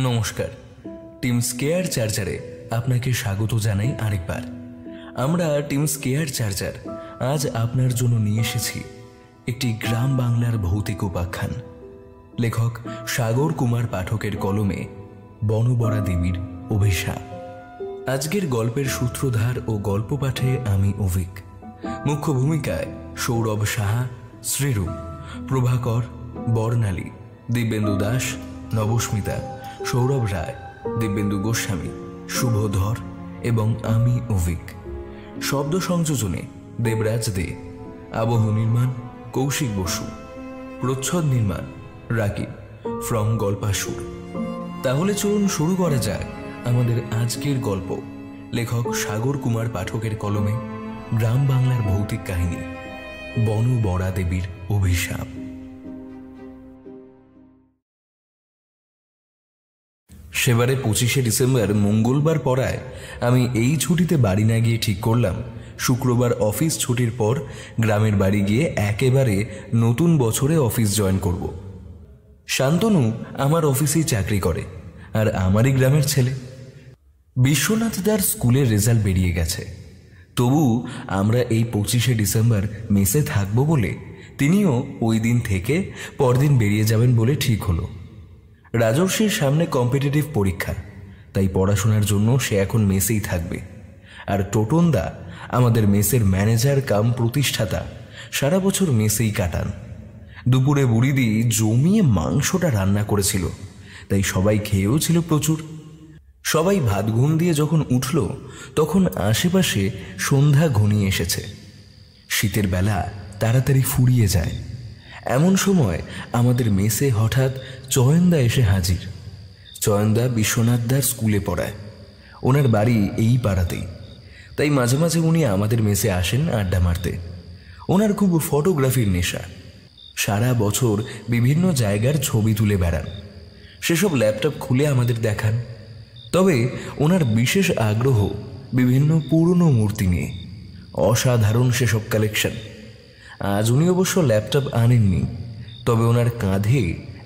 নমস্কার, team square চার্জারে আপনাকে স্বাগত জানাই আরেকবার। আমরা টিম স্কেয়ার চার্জার আজ আপনার জন্য নিয়ে এসেছি একটি গ্রাম বাংলার ভৌতিক উপাখ্যান। লেখক সাগর কুমার পাঠকের কলমে বনবরা দেবীর অভিশাপ। আজকের গল্পের সূত্রধার ও গল্প পাঠে আমি অভিক। মুখ্য ভূমিকায় সৌরভ সাহা, শ্রীরূপ, প্রভাকর, বর্ণালী, দিব্যেন্দু দাস, নবস্মিতা, সৌরভ রায়, দিব্যেন্দু গোস্বামী, শুভধর এবং আমি অভিক। শব্দ সংযোজনে দেবরাজ দে, আবহ নির্মাণ কৌশিক বসু, প্রচ্ছদ নির্মাণ রাকিব ফ্রম গল্পাসুর। তাহলে চলুন শুরু করা যাক আমাদের আজকের গল্প। লেখক সাগর কুমার পাঠকের কলমে গ্রাম বাংলার ভৌতিক কাহিনী বনবরা দেবীর অভিশাপ। সেবারে 25শে ডিসেম্বর মঙ্গলবার পড়ায় আমি এই ছুটিতে বাড়ি না গিয়ে ঠিক করলাম শুক্রবার অফিস ছুটির পর গ্রামের বাড়ি গিয়ে একেবারে নতুন বছরে অফিস জয়েন করব। শান্তনু আমার অফিসেই চাকরি করে, আর আমারই গ্রামের ছেলে। বিশ্বনাথ দার স্কুলের রেজাল্ট বেরিয়ে গেছে, তবু আমরা এই 25শে ডিসেম্বর মেসে থাকবো বলে তিনিও ওই দিন থেকে পরদিন বেরিয়ে যাবেন বলে ঠিক হলো। রাজর্ষির সামনে কম্পিটিটিভ পরীক্ষা, তাই পড়াশোনার জন্য সে এখন মেসেই থাকবে। আর টোটনদা আমাদের মেসের ম্যানেজার কাম প্রতিষ্ঠাতা, সারা বছর মেসেই কাটান। দুপুরে বুড়িদি জমিয়ে মাংসটা রান্না করেছিল, তাই সবাই খেয়েও ছিল প্রচুর। সবাই ভাত ঘুম দিয়ে যখন উঠল তখন আশেপাশে সন্ধ্যা ঘনিয়ে এসেছে। শীতের বেলা তাড়াতাড়ি ফুরিয়ে যায়। এমন সময় আমাদের মেসে হঠাৎ চয়নদা এসে হাজির। চয়নদা বিশ্বনাথদার স্কুলে পড়ায়, ওনার বাড়ি এই পাড়াতেই, তাই মাঝে মাঝে উনি আমাদের মেসে আসেন আড্ডা মারতে। ওনার খুব ফটোগ্রাফির নেশা, সারা বছর বিভিন্ন জায়গার ছবি তুলে বেড়ান। সেসব ল্যাপটপ খুলে আমাদের দেখান। তবে ওনার বিশেষ আগ্রহ বিভিন্ন পুরনো মূর্তি নিয়ে, অসাধারণ সেসব কালেকশন। আজ উনি অবশ্য ল্যাপটপ আনেননি, তবে ওনার কাঁধে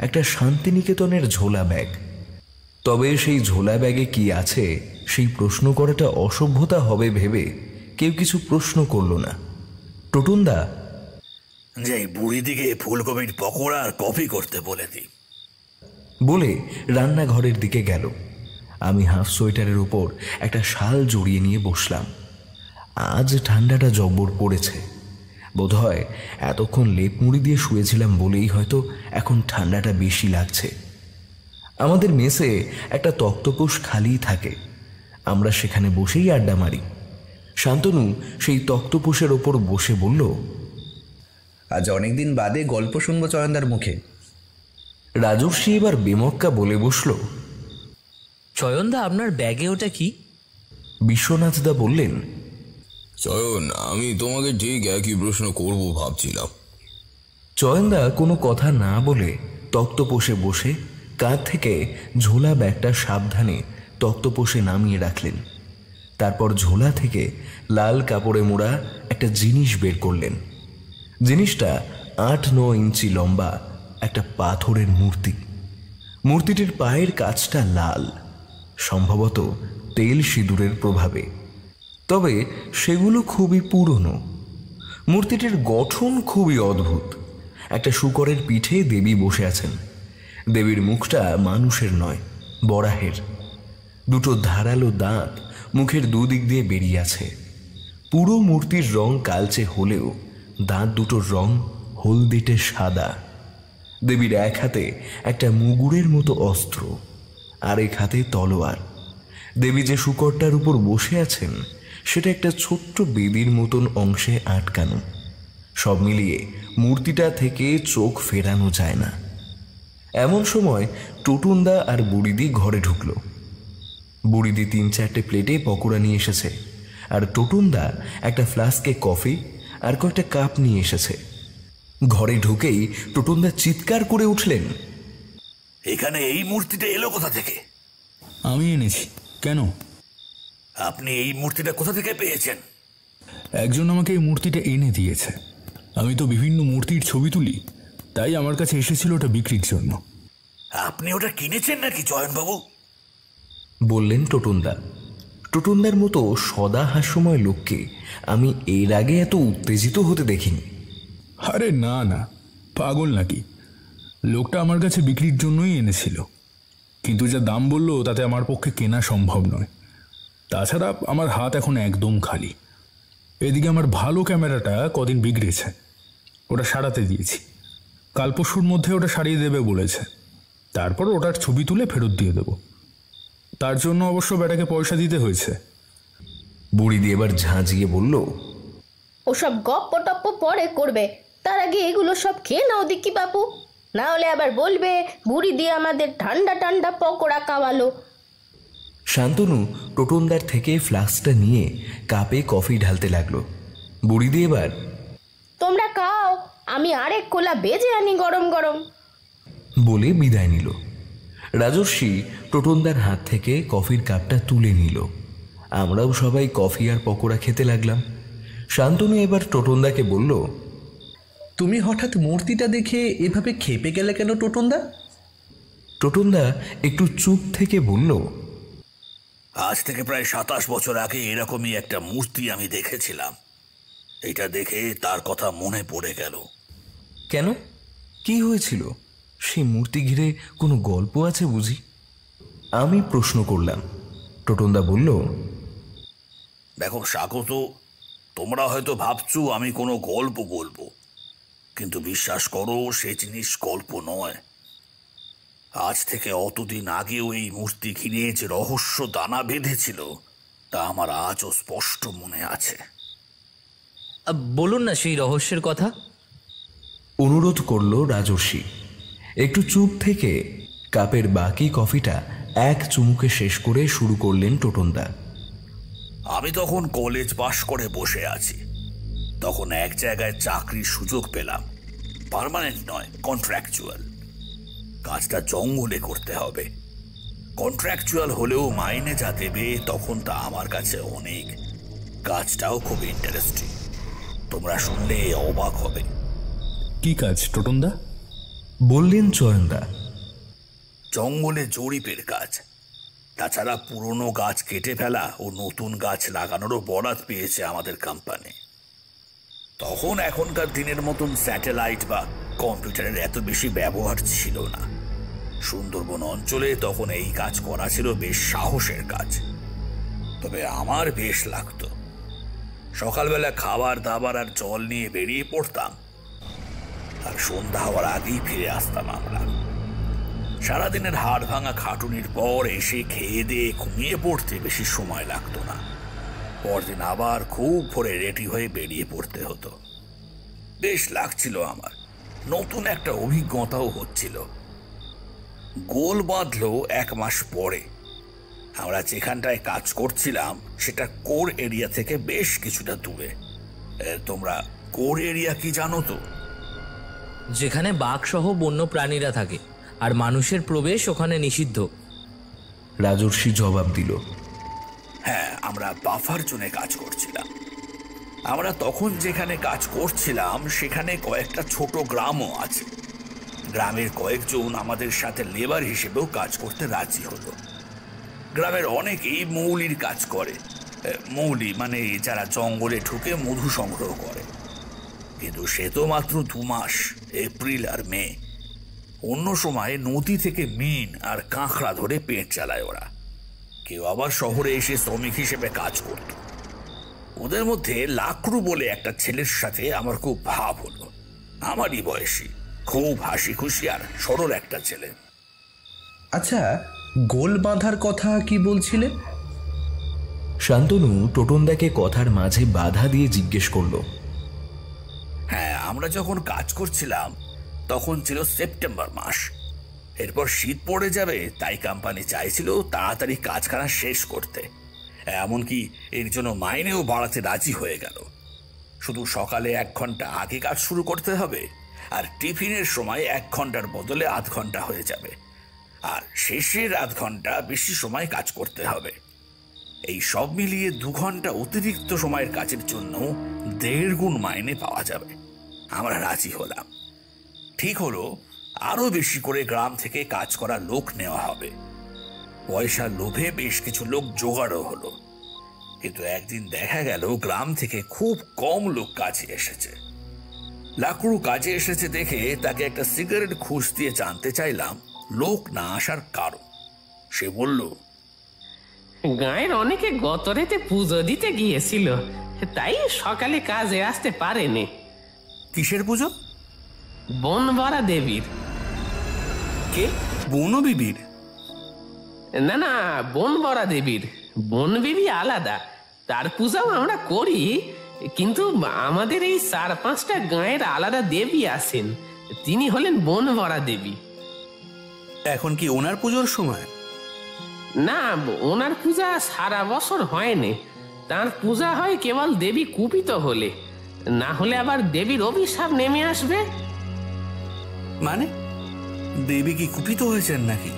একটা শান্তিনিকেতনের ঝোলা ব্যাগ। তবে সেই ঝোলা ব্যাগে কি আছে সেই প্রশ্ন করাটা অসভ্যতা হবে ভেবে কেউ কিছু প্রশ্ন করল না। টোটনদা, যে বুড়িদিকে ফুলকপির পকোড়া আর কফি করতে বলে দিই বলে রান্নাঘরের দিকে গেল। আমি হাফ সোয়েটারের উপর একটা শাল জড়িয়ে নিয়ে বসলাম। আজ ঠান্ডাটা জব্বর পড়েছে। বোধহয় এতক্ষণ লেপ মুড়ি দিয়ে শুয়েছিলাম বলেই হয়তো এখন ঠান্ডাটা বেশি লাগছে। আমাদের মেসে একটা তক্তপোষ খালিই থাকে, আমরা সেখানে বসেই আড্ডা মারি। শান্তনু সেই তক্তপোষের ওপর বসে বলল, আজ অনেকদিন বাদে গল্প শুনবো চয়নদার মুখে। রাজর্ষি এবার বেমক্কা বলে বসল, চয়নদা, আপনার ব্যাগে ওটা কি? বিশ্বনাথদা বললেন, চয়ন, আমি তোমাকে ঠিক একই প্রশ্ন করব ভাবছিলাম। চয়নদা কোনো কথা না বলে তক্তপোষে বসে কাঁধ থেকে ঝোলা ব্যাগটা সাবধানে তক্তপোষে নামিয়ে রাখলেন। তারপর ঝোলা থেকে লাল কাপড়ে মোড়া একটা জিনিস বের করলেন। জিনিসটা 8-9 ইঞ্চি লম্বা একটা পাথরের মূর্তি। মূর্তিটির পায়ের কাছটা লাল, সম্ভবত তেল সিঁদুরের প্রভাবে। তবে সেগুলো খুবই পুরনো। মূর্তিটির গঠন খুবই অদ্ভুত। একটা শূকরের পিঠে দেবী বসে আছেন। দেবীর মুখটা মানুষের নয়, বরাহের। দুটো ধারালো দাঁত মুখের দুদিক দিয়ে বেরিয়ে আছে। পুরো মূর্তির রং কালচে হলেও দাঁত দুটোর রং হলদেটে সাদা। দেবীর এক হাতে একটা মুগুরের মতো অস্ত্র, আর এক হাতে তলোয়ার। দেবী যে শূকরটার উপর বসে আছেন সেটা একটা ছোট্ট বেদির মতন অংশে আটকানো। সব মিলিয়ে মূর্তিটা থেকে চোখ ফেরানো যায় না। এমন সময় টোটনদা আর বুড়িদি ঘরে ঢুকল। বুড়িদি 3-4টে প্লেটে পকোড়া নিয়ে এসেছে, আর টোটনদা একটা ফ্লাস্কে কফি আর কয়েকটা কাপ নিয়ে এসেছে। ঘরে ঢুকেই টোটনদা চিৎকার করে উঠলেন, এখানে এই মূর্তিটা এলো কোথা থেকে? আমি এনেছি। কেন? আপনি এই মূর্তিটা কোথা থেকে পেয়েছেন? একজন আমাকে এই মূর্তিটা এনে দিয়েছে। আমি তো বিভিন্ন মূর্তির ছবি তুলি, তাই আমার কাছে এসেছিল ওটা বিক্রির জন্য। আপনি ওটা কিনেছেন নাকি চয়নবাবু? বললেন টোটনদা। টোটনদার মতো সদা হাস্যময় লোককে আমি এর আগে এত উত্তেজিত হতে দেখিনি। আরে না না, পাগল নাকি? লোকটা আমার কাছে বিক্রির জন্যই এনেছিল, কিন্তু যা দাম বললো তাতে আমার পক্ষে কেনা সম্ভব নয়। তাছাড়া আমার হাত এখন একদম খালি। এদিকে আমার ভালো ক্যামেরাটা কদিন বিগড়েছে, ওটা সারাতে দিয়েছি। কাল পরশুর মধ্যে ওটা সারিয়ে দেবে বলেছে, তারপর ওটার ছবি তুলে ফেরত দিয়ে দেব। তার জন্য অবশ্য বেটাকে পয়সা দিতে হয়েছে। বুড়িদি এবার ঝাঁঝিয়ে বলল, ওসব গপ্প টপ্প পরে করবে, তার আগে এগুলো সব খেয়ে নাও দেখি বাপু, না হলে আবার বলবে বুড়ি দিয়ে আমাদের ঠান্ডা ঠান্ডা পকোড়া খাওয়ালো। শান্তনু টোটনদার থেকে ফ্লাস্কটা নিয়ে কাপে কফি ঢালতে লাগলো। বুড়িদি এবার, তোমরা খাও, আমি আরেক কোলা বেজে আনি গরম গরম বলে বিদায় নিল। রাজর্ষি টোটনদার হাত থেকে কফির কাপটা তুলে নিল। আমরাও সবাই কফি আর পকোড়া খেতে লাগলাম। শান্তনু এবার টোটনদাকে বলল, তুমি হঠাৎ মূর্তিটা দেখে এভাবে খেপে গেলে কেন টোটনদা? টোটনদা একটু চুপ থেকে বলল, আজ থেকে প্রায় 27 বছর আগে এরকমই একটা মূর্তি আমি দেখেছিলাম। এটা দেখে তার কথা মনে পড়ে গেল। কেন, কি হয়েছিল? সেই মূর্তি ঘিরে কোনো গল্প আছে বুঝি? আমি প্রশ্ন করলাম। টোটনদা বলল, দেখো স্বাগত, তোমরা হয়তো ভাবছো আমি কোনো গল্প বলবো, কিন্তু বিশ্বাস করো সে জিনিস গল্প নয়। আজ থেকে অতদিন আগেও এই মূর্তি ঘিরে যে রহস্য দানা বেঁধেছিল তা আমার আজও স্পষ্ট মনে আছে। বলুন না সেই রহস্যের কথা। অনুরোধ করল রাজর্ষি। একটু চুপ থেকে কাপের বাকি কফিটা এক চুমুকে শেষ করে শুরু করলেন টোটনদা। আমি তখন কলেজ পাশ করে বসে আছি। তখন এক জায়গায় চাকরির সুযোগ পেলাম, পার্মানেন্ট নয়, কন্ট্রাকচুয়াল। কাজটা জঙ্গলে করতে হবে। কন্ট্রাকচুয়াল হলেও মাইনে যা দেবে তখন তা আমার কাছে অনেক। কাজটাও খুব ইন্টারেস্টিং, তোমরা শুনলে অবাক হবে। কি কাজ টোটনদা? বললেন চয়নদা। জঙ্গলে জরিপের কাজ। তাছাড়া পুরনো গাছ কেটে ফেলা ও নতুন গাছ লাগানোরও বরাত পেয়েছে আমাদের কোম্পানি। তখন এখনকার দিনের মতন স্যাটেলাইট বা কম্পিউটারের এত বেশি ব্যবহার ছিল না। সুন্দরবন অঞ্চলে তখন এই কাজ করা ছিল বেশ সাহসের কাজ, তবে আমার বেশ লাগতো। সকালবেলা খাবার দাবার আর জল নিয়ে বেরিয়ে পড়তাম, আর সন্ধ্যা হওয়ার আগেই ফিরে আসতাম আমরা। সারাদিনের হাড় ভাঙা খাটুনির পর এসে খেয়ে দিয়ে ঘুমিয়ে পড়তে বেশি সময় লাগতো না। পরদিন আবার খুব ভোরে রেডি হয়ে বেরিয়ে পড়তে হতো। বেশ লাগছিল আমার, নতুন একটা অভিজ্ঞতাও হচ্ছিল। গোল বাঁধলো 1 মাস পরে। আমরা যেখানটায় কাজ করছিলাম সেটা কোর এরিয়া থেকে বেশ কিছুটা দূরে। তোমরা কোর এরিয়া কি জানো তো? যেখানে বাঘসহ বন্য প্রাণীরা থাকে আর মানুষের প্রবেশ ওখানে নিষিদ্ধ। রাজর্ষি জবাব দিল। হ্যাঁ, আমরা বাফার জোনে কাজ করছিলাম। আমরা তখন যেখানে কাজ করছিলাম সেখানে কয়েকটা ছোট গ্রামও আছে। গ্রামের কয়েকজন আমাদের সাথে লেবার হিসেবেও কাজ করতে রাজি হলো। গ্রামের অনেকেই মৌলির কাজ করে। মৌলি মানে যারা জঙ্গলে ঢুকে মধু সংগ্রহ করে। কিন্তু সে তো মাত্র 2 মাস, এপ্রিল আর মে। অন্য সময় নদী থেকে মিন আর কাঁকড়া ধরে পেট চালায় ওরা। কেউ আবার শহরে এসে শ্রমিক হিসেবে কাজ করত। ওদের মধ্যে লাকড়ু বলে একটা ছেলের সাথে আমার খুব ভাব হলো। আমারই বয়সী, খুব হাসি খুশি আর সরল একটা ছেলে। আচ্ছা, গোল বাঁধার কথা কি বলছিলে? শান্তনু টোটনদাকে কথার মাঝে বাধা দিয়ে জিজ্ঞেস করল। হ্যাঁ, আমরা যখন কাজ করছিলাম তখন ছিল সেপ্টেম্বর মাস। এরপর শীত পড়ে যাবে, তাই কোম্পানি চাইছিল তাড়াতাড়ি কাজখানা শেষ করতে। এমনকি এর জন্য মাইনেও বাড়াতে রাজি হয়ে গেল। শুধু সকালে 1 ঘন্টা আগে কাজ শুরু করতে হবে, আর টিফিনের সময় 1 ঘন্টার বদলে আধ ঘন্টা হয়ে যাবে, আর শেষের আধ ঘন্টা বেশি সময় কাজ করতে হবে। এই সব মিলিয়ে 2 ঘন্টা অতিরিক্ত সময়ের কাজের জন্য 1.5 গুণ মাইনে পাওয়া যাবে। আমরা রাজি হলাম। ঠিক হলো আরো বেশি করে গ্রাম থেকে কাজ করা লোক নেওয়া হবে। পয়সার লোভে বেশ কিছু লোক জোগাড়ও হলো, কিন্তু একদিন দেখা গেল গ্রাম থেকে খুব কম লোক কাজে এসেছে। লাকড়ু কাজে এসেছে দেখে তাকে একটা সিগারেট ঘুষ দিয়ে জানতে চাইলাম লোক না আসার কারণ। সে বলল, গাঁয়ের অনেকে গত রাতে পুজো দিতে গিয়েছিল, তাই সকালে কাজে আসতে পারেনি। কিসের পুজো? বনবরা দেবীর। কে? বনবিবির? না না, বনবরা দেবীর। বনবিবি আলাদা, তার পূজাও আমরা করি, কিন্তু আমাদের এই 4-5টা গাঁয়ের আলাদা দেবী আছেন, তিনি হলেন বনবরা দেবী। এখন কি ওনার পুজোর সময়? না, ওনার পূজা সারা বছর হয়নি। তার পূজা হয় কেবল দেবী কুপিত হলে, না হলে আবার দেবীর অভিশাপ নেমে আসবে। মানে দেবী কি কুপিত হয়েছেন নাকি?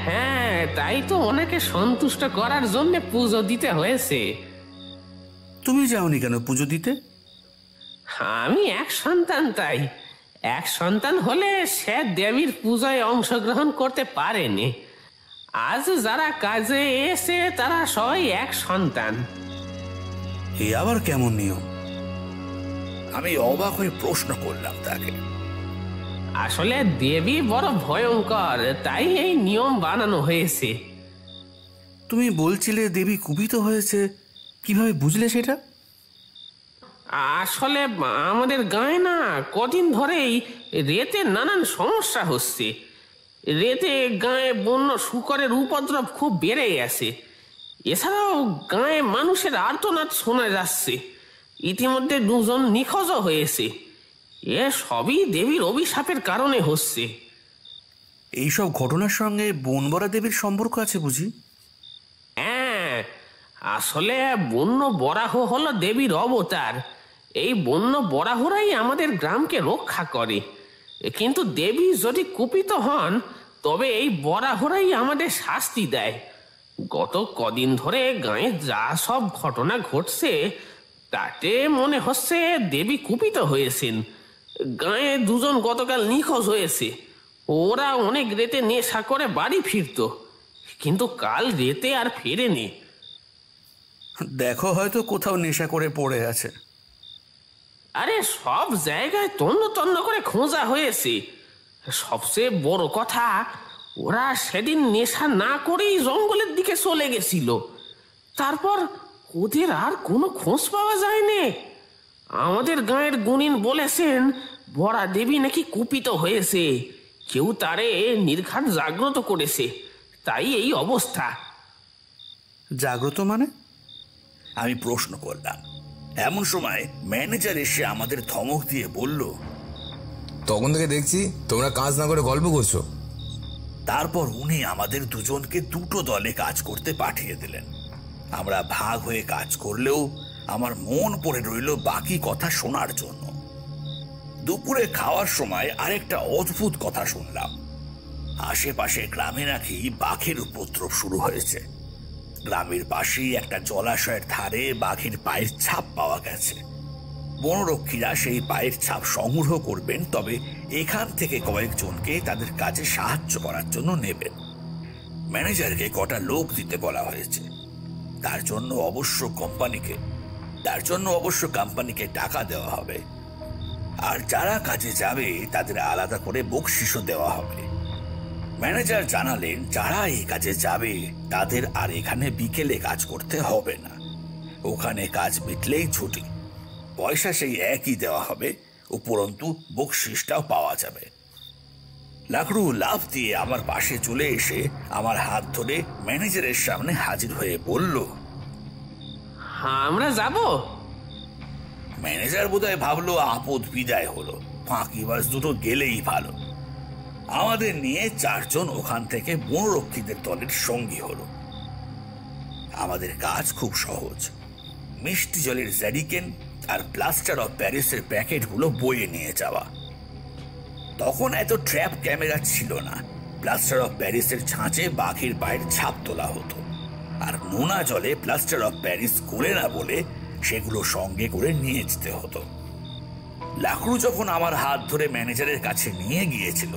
হ্যাঁ, তাই তো ওনাকে সন্তুষ্ট করার জন্য পুজো দিতে হয়েছে। তুমি যাওনি কেন পুজো দিতে? আমি এক সন্তান, তাই এক সন্তান হলে সে দেবীর পূজায় অংশগ্রহণ করতে পারেনি। আজ যারা কাজে এসে তারা সবাই এক সন্তান। এ আবার কেমন নিয়ম? আমি অবাক হয়ে প্রশ্ন করলাম তাকে। আসলে দেবী বড় ভয়ঙ্কর, তাই এই নিয়ম বানানো হয়েছে। তুমি বলছিলে দেবী কুপিত হয়েছে, কিভাবে বুঝলে সেটা? আসলে আমাদের গায়ে না কদিন ধরেই রেতে নানান সমস্যা হচ্ছে। রেতে গায়ে বন্য শুকরের উপদ্রব খুব বেড়ে গেছে। এছাড়াও গায়ে মানুষের আর্তনাদ শোনা যাচ্ছে। ইতিমধ্যে 2 জন নিখোঁজও হয়েছে। এ সবই দেবীর অভিশাপের কারণে হচ্ছে। এইসব ঘটনার সঙ্গে বনবরা দেবীর সম্পর্ক আছে বুঝি? হ্যাঁ, আসলে বন্য বরাহ হলো দেবীর অবতার। এই বন্য বরাহরাই আমাদের গ্রামকে রক্ষা করে, কিন্তু দেবী যদি কুপিত হন তবে এই বরাহরাই আমাদের শাস্তি দেয়। গত কদিন ধরে গাঁয়ে যা সব ঘটনা ঘটছে তাতে মনে হচ্ছে দেবী কুপিত হয়েছেন। গাঁয়ে 2 জন গতকাল নিখোঁজ হয়েছে। ওরা অনেক রেতে নেশা করে বাড়ি ফিরত, কিন্তু কাল রেতে আর ফেরেনি। দেখো, হয়তো কোথাও নেশা করে পড়ে আছে। আরে সব জায়গায় তন্ন তন্ন করে খোঁজা হয়েছে। সবচেয়ে বড় কথা, ওরা সেদিন নেশা না করেই জঙ্গলের দিকে চলে গেছিল। তারপর ওদের আর কোনো খোঁজ পাওয়া যায়নি। আমাদের গাঁয়ের গুণিন বলেছেন বড়া দেবী নাকি কুপিত হয়েছে, কেউ তারে নির্ঘাত জাগ্রত করেছে, তাই এই অবস্থা। জাগ্রত মানে? আমি প্রশ্ন করলাম। এমন সময় ম্যানেজার এসে আমাদের ধমক দিয়ে বলল, তখন থেকে দেখছি তোমরা কাজ না করে গল্প করছো। তারপর উনি আমাদের 2 জনকে 2টো দলে কাজ করতে পাঠিয়ে দিলেন। আমরা ভাগ হয়ে কাজ করলেও আমার মন পড়ে রইল বাকি কথা শোনার জন্য। দুপুরে খাওয়ার সময় আরেকটা অদ্ভুত কথা শুনলাম। আশেপাশে গ্রামে নাকি বাঘের উপদ্রব শুরু হয়েছে। গ্রামের পাশেই একটা জলাশয়ের ধারে বাঘের পায়ের ছাপ পাওয়া গেছে। বনরক্ষীরা সেই পায়ের ছাপ সংগ্রহ করবেন, তবে এখান থেকে কয়েকজনকে তাদের কাজে সাহায্য করার জন্য নেবেন। ম্যানেজারকে কটা লোক দিতে বলা হয়েছে। তার জন্য অবশ্য কোম্পানিকে টাকা দেওয়া হবে, আর যারা কাজে যাবে তাদের আলাদা করে বকশিশও দেওয়া হবে। ম্যানেজার জানালেন যারা এই কাজে যাবে তাদের আর এখানে বিকেলে কাজ করতে হবে না, ওখানে কাজ মিটলেই ছুটি। পয়সা সেই একই দেওয়া হবে, উপরন্তু বকশিসটাও পাওয়া যাবে। লাকড়ু লাফ দিয়ে আমার পাশে চলে এসে আমার হাত ধরে ম্যানেজারের সামনে হাজির হয়ে বলল, আমরা যাব। ম্যানেজার বোধহয় ভাবলো আপদ বিদায় হলো, ফাঁকিবাজ দুটো গেলেই ভালো। আমাদের নিয়ে 4 জন ওখান থেকে বনরক্ষীদের দলের সঙ্গী হলো। আমাদের কাজ খুব সহজ। মিষ্টি জলের জ্যারিকেন আর প্লাস্টার অফ প্যারিসের প্যাকেটগুলো বয়ে নিয়ে যাওয়া। তখন এত ট্র্যাপ ক্যামেরা ছিল না। প্লাস্টার অফ প্যারিসের ছাঁচে বাঘের পায়ের ছাপ তোলা হতো, আর নোনা জলে প্লাস্টার অফ প্যারিস গলে না বলে সেগুলো সঙ্গে করে নিয়ে যেতে হতো। লাকড়ু যখন আমার হাত ধরে ম্যানেজারের কাছে নিয়ে গিয়েছিল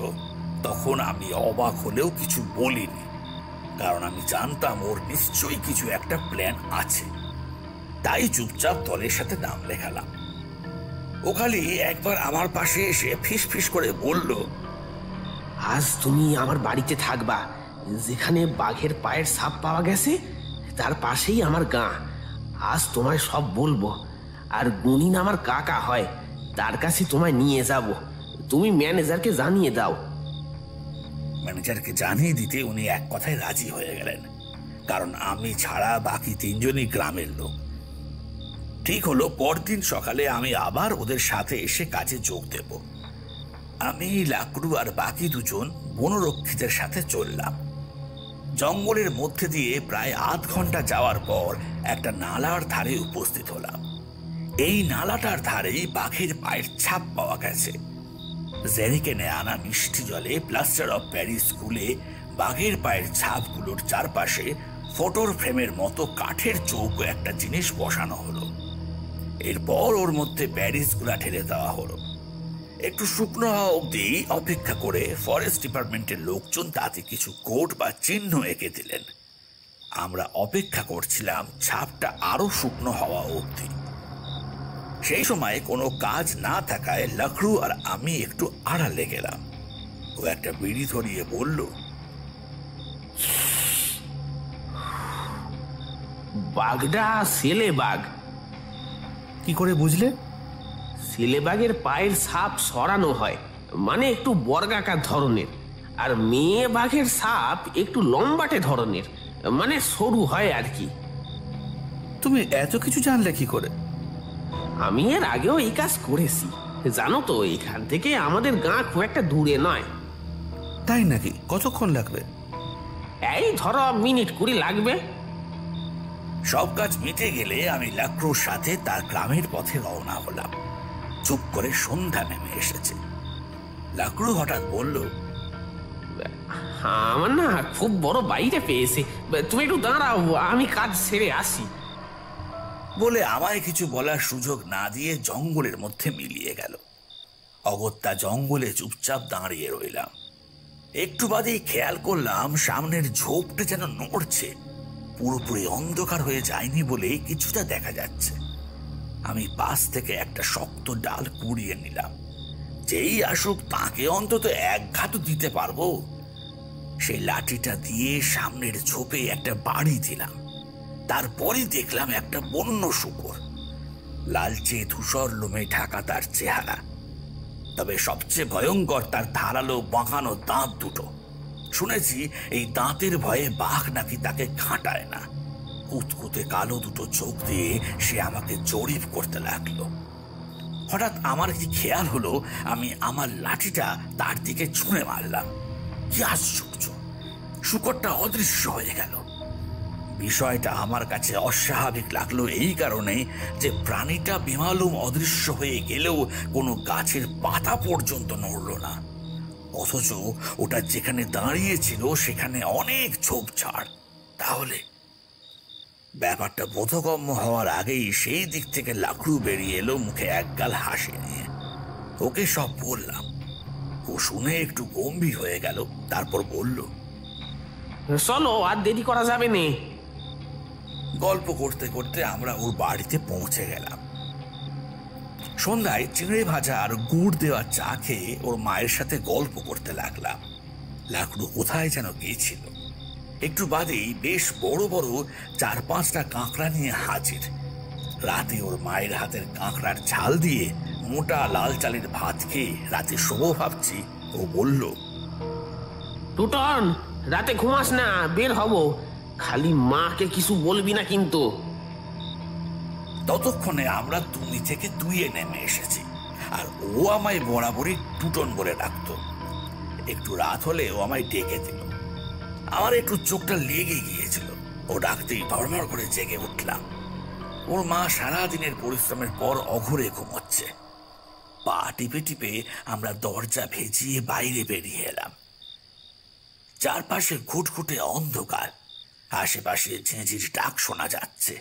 তখন আমি অবাক হলেও কিছু বলিনি, কারণ আমি জানতাম ওর নিশ্চয়ই কিছু একটা প্ল্যান আছে। তাই চুপচাপ দলের সাথে নাম লেখালাম। ও খালি একবার আমার পাশে এসে ফিস ফিস করে বলল, আজ তুমি আমার বাড়িতে থাকবা। যেখানে বাঘের পায়ের ছাপ পাওয়া গেছে তার পাশেই আমার গাঁ। আজ তোমায় সব বলবো। আর গুনিন আমার কাকা হয়, তার কাছে তোমায় নিয়ে যাব। তুমি ম্যানেজারকে জানিয়ে দাও। ম্যানেজারকে জানিয়ে দিতে উনি এক কথায় রাজি হয়ে গেলেন, কারণ আমি ছাড়া বাকি তিনজনই গ্রামের লোক। ঠিক হলো, পরদিন সকালে আমি আবার ওদের সাথে এসে কাজে যোগ দেব। আমি, লাকড়ু আর বাকি দুজন বনরক্ষীদের সাথে চললাম। জঙ্গলের মধ্যে দিয়ে প্রায় আধ ঘন্টা যাওয়ার পর একটা নালার ধারে উপস্থিত হলাম। এই নালাটার ধারেই বাঘের পায়ের ছাপ পাওয়া গেছে। জেরিকেনে আনা মিষ্টি জলে প্লাস্টার অফ প্যারিস স্কুলে বাঘের পায়ের ছাপগুলোর চারপাশে ফটোর ফ্রেমের মতো কাঠের চৌকো একটা জিনিস বসানো হলো। এরপর ওর মধ্যে প্যারিসগুলা ঢেলে দেওয়া হলো। একটু শুকনো হওয়া অবধি অপেক্ষা করে ফরেস্ট ডিপার্টমেন্টের লোকজন তাতে কিছু কোড বা চিহ্ন এঁকে দিলেন। আমরা অপেক্ষা করছিলাম ছাপটা আরো শুকনো হওয়া অবধি। সেই সময় কোনো কাজ না থাকায় লাকড়ু আর আমি একটু আড়ালে গেলাম। ও একটা বিড়ি ধরিয়ে বলল, বাঘটা ছেলে বাঘ। কি করে বুঝলে? ছেলে বাঘের পায়ের ছাপ সরানো হয়, মানে একটু বর্গাকার ধরনের। আর মেয়ে বাঘের ছাপ একটু লম্বাটে ধরনের, মানে সরু হয় আর কি। তুমি এত কিছু জানলে কি করে? আমি এর আগেও এই কাজ করেছি। জানো তো, এখান থেকে আমাদের গাঁ খুব একটা দূরে নয়। তাই নাকি? কতক্ষণ লাগবে? এই ধরো মিনিট 20 লাগবে। সব কাজ মিটে গেলে আমি লাকড়ুর সাথে তার গ্রামের পথে রওনা হলাম। চুপ করে সন্ধ্যা নেমে এসেছে। লাকড়ু হঠাৎ বলল, আমার না খুব বড় বাইরে পেয়েছে, তুমি একটু দাঁড়াও, আমি কাজ সেরে আসি। বলে আমায় কিছু বলার সুযোগ না দিয়ে জঙ্গলের মধ্যে মিলিয়ে গেল। অগত্যা জঙ্গলে চুপচাপ দাঁড়িয়ে রইলাম। একটু বাদেই খেয়াল করলাম সামনের ঝোপটা যেন নড়ছে। পুরোপুরি অন্ধকার হয়ে যায়নি বলে কিছুটা দেখা যাচ্ছে। আমি পাশ থেকে একটা শক্ত ডাল কুড়িয়ে নিলাম। যেই আসুক তাকে অন্তত এক ঘাত দিতে পারবো। সেই লাঠিটা দিয়ে সামনের ঝোপে একটা বাড়ি দিলাম। তারপরই দেখলাম একটা বন্য শূকর। লালচে ধূসর লোমে ঢাকা তার চেহারা, তবে সবচেয়ে ভয়ঙ্কর তার ধারালো বাঁকানো দাঁত দুটো। শুনেছি এই দাঁতের ভয়ে বাঘ নাকি তাকে ঘাঁটায় না। কুতকুতে কালো দুটো চোখ দিয়ে সে আমাকে জরিপ করতে লাগলো। হঠাৎ আমার কি খেয়াল হলো, আমি আমার লাঠিটা তার দিকে ছুঁড়ে মারলাম। কি আশ্চর্য, শূকরটা অদৃশ্য হয়ে গেল। বিষয়টা আমার কাছে অস্বাভাবিক লাগলো এই কারণে যে প্রাণীটা বেমালুম অদৃশ্য হয়ে গেলেও কোনো গাছের পাতা পর্যন্ত নড়ল না। অথচ ওটা যেখানে দাঁড়িয়েছিল সেখানে অনেক ঝোপঝাড়। তাহলে ব্যাপারটা বোধগম্য হওয়ার আগেই সেই দিক থেকে লাকড়ু বেরিয়ে এলো, মুখে একগাল হাসি নিয়ে। ওকে সব বললাম। ও শুনে একটু গম্ভীর হয়ে গেল, তারপর বলল, চলো, আর দেরি করা যাবে না। গল্প করতে করতে আমরা ওর বাড়িতে পৌঁছে গেলাম। সন্ধ্যায় চিংড়ি ভাজা আর গুড় দেওয়া চা খেয়ে ওর মায়ের সাথে গল্প করতে লাগলাম। লাকড়ু কোথায় যেন গিয়েছিল। একটু বাদেই বেশ বড় বড় 4-5টা কাঁকড়া নিয়ে হাজির। রাতে ওর মায়ের হাতের কাঁকড়ার ঝাল দিয়ে মোটা লাল চালের ভাত খেয়ে রাতে শোবো ভাবছি। ও বলল, টুটন, রাতে ঘুমাস না, বের হব। খালি মাকে কিছু বলবি না কিন্তু। ততক্ষণে আমরা তুমি থেকে তুইয়ে নেমে এসেছি, আর ও আমায় বরাবরই টুটন বলে ডাকতো। একটু রাত হলে ও আমায় ডেকে দিল। আমার একটু চোখটা লেগে গিয়েছিল। ও ডাকতেই ধর্মর করে জেগে উঠলাম। ওর মা সারাদিনের পরিশ্রমের পর অঘরে ঘুমোচ্ছে। পা টিপে টিপে আমরা দরজা ভেজিয়ে বাইরে বেরিয়ে এলাম। চারপাশে ঘুটঘুটে অন্ধকার। আশেপাশে ঝিঁঝির ডাক শোনা যাচ্ছে।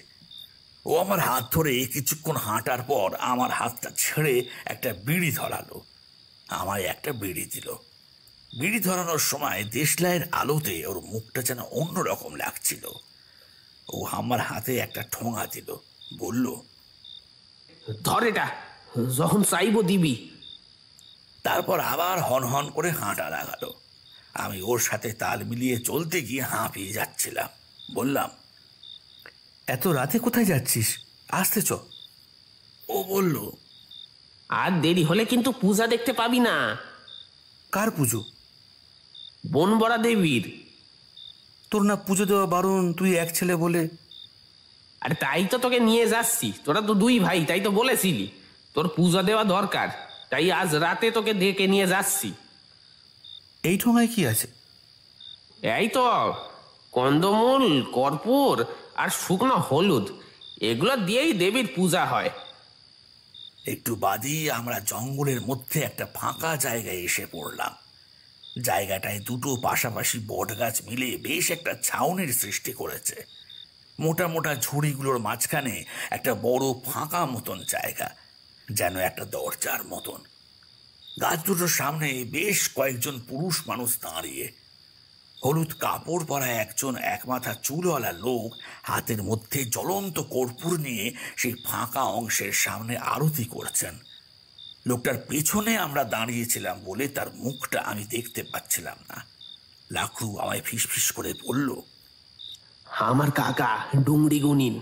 ও আমার হাত ধরে কিছুক্ষণ হাঁটার পর আমার হাতটা ছেড়ে একটা বিড়ি ধরালো। আমায় একটা বিড়ি দিল। বিড়ি ধরানোর সময় দেশলাইয়ের আলোতে ওর মুখটা যেন অন্যরকম লাগছিল। ও আমার হাতে একটা ঠোঙা দিল, বলল, ধর এটা, যখন চাইবো দিবি। তারপর আবার হন হন করে হাঁটা লাগালো। আমি ওর সাথে তাল মিলিয়ে চলতে গিয়ে হাঁপিয়ে যাচ্ছিলাম। বললাম, এত রাতে কোথায় যাচ্ছিস? আসতে চ। ও বলল, আর দেরি হলে কিন্তু পূজা দেখতে পাবি না। কার পুজো? বনবরা দেবীর। তোর না পুজো দেওয়া বারণ, তুই এক ছেলে বলে। আরে তাই তো তোকে নিয়ে যাচ্ছি, তোরা তো দুই ভাই, তাই তো বলেছিলি তোর পূজা দেওয়া দরকার, তাই আজ রাতে তোকে ডেকে নিয়ে যাচ্ছি। এই ঠোঙায় কি আছে? এই তো কন্দমূল, কর্পূর আর শুকনো হলুদ, এগুলো দিয়েই দেবীর পূজা হয়। একটু বাদেই আমরা জঙ্গলের মধ্যে একটা ফাঁকা জায়গায় এসে পড়লাম। জায়গাটায় দুটো পাশাপাশি বট গাছ মিলে বেশ একটা ছাউনির সৃষ্টি করেছে। মোটা মোটা ঝুড়িগুলোর মাঝখানে একটা বড় ফাঁকা মতন জায়গা, যেন একটা দরজার মতন। গাছ দুটোর সামনে বেশ কয়েকজন পুরুষ মানুষ দাঁড়িয়ে। হলুদ কাপড় পরা একজন একমাথা চুলওয়ালা লোক হাতের মধ্যে জ্বলন্ত কর্পূর নিয়ে সেই ফাঁকা অংশের সামনে আরতি করছেন। লোকটার পেছনে আমরা দাঁড়িয়েছিলাম বলে তার মুখটা আমি দেখতে পাচ্ছিলাম না। লাকড়ু আমায় ফিসফিস করে বলল, আমার কাকা ডুংরি গুনিন।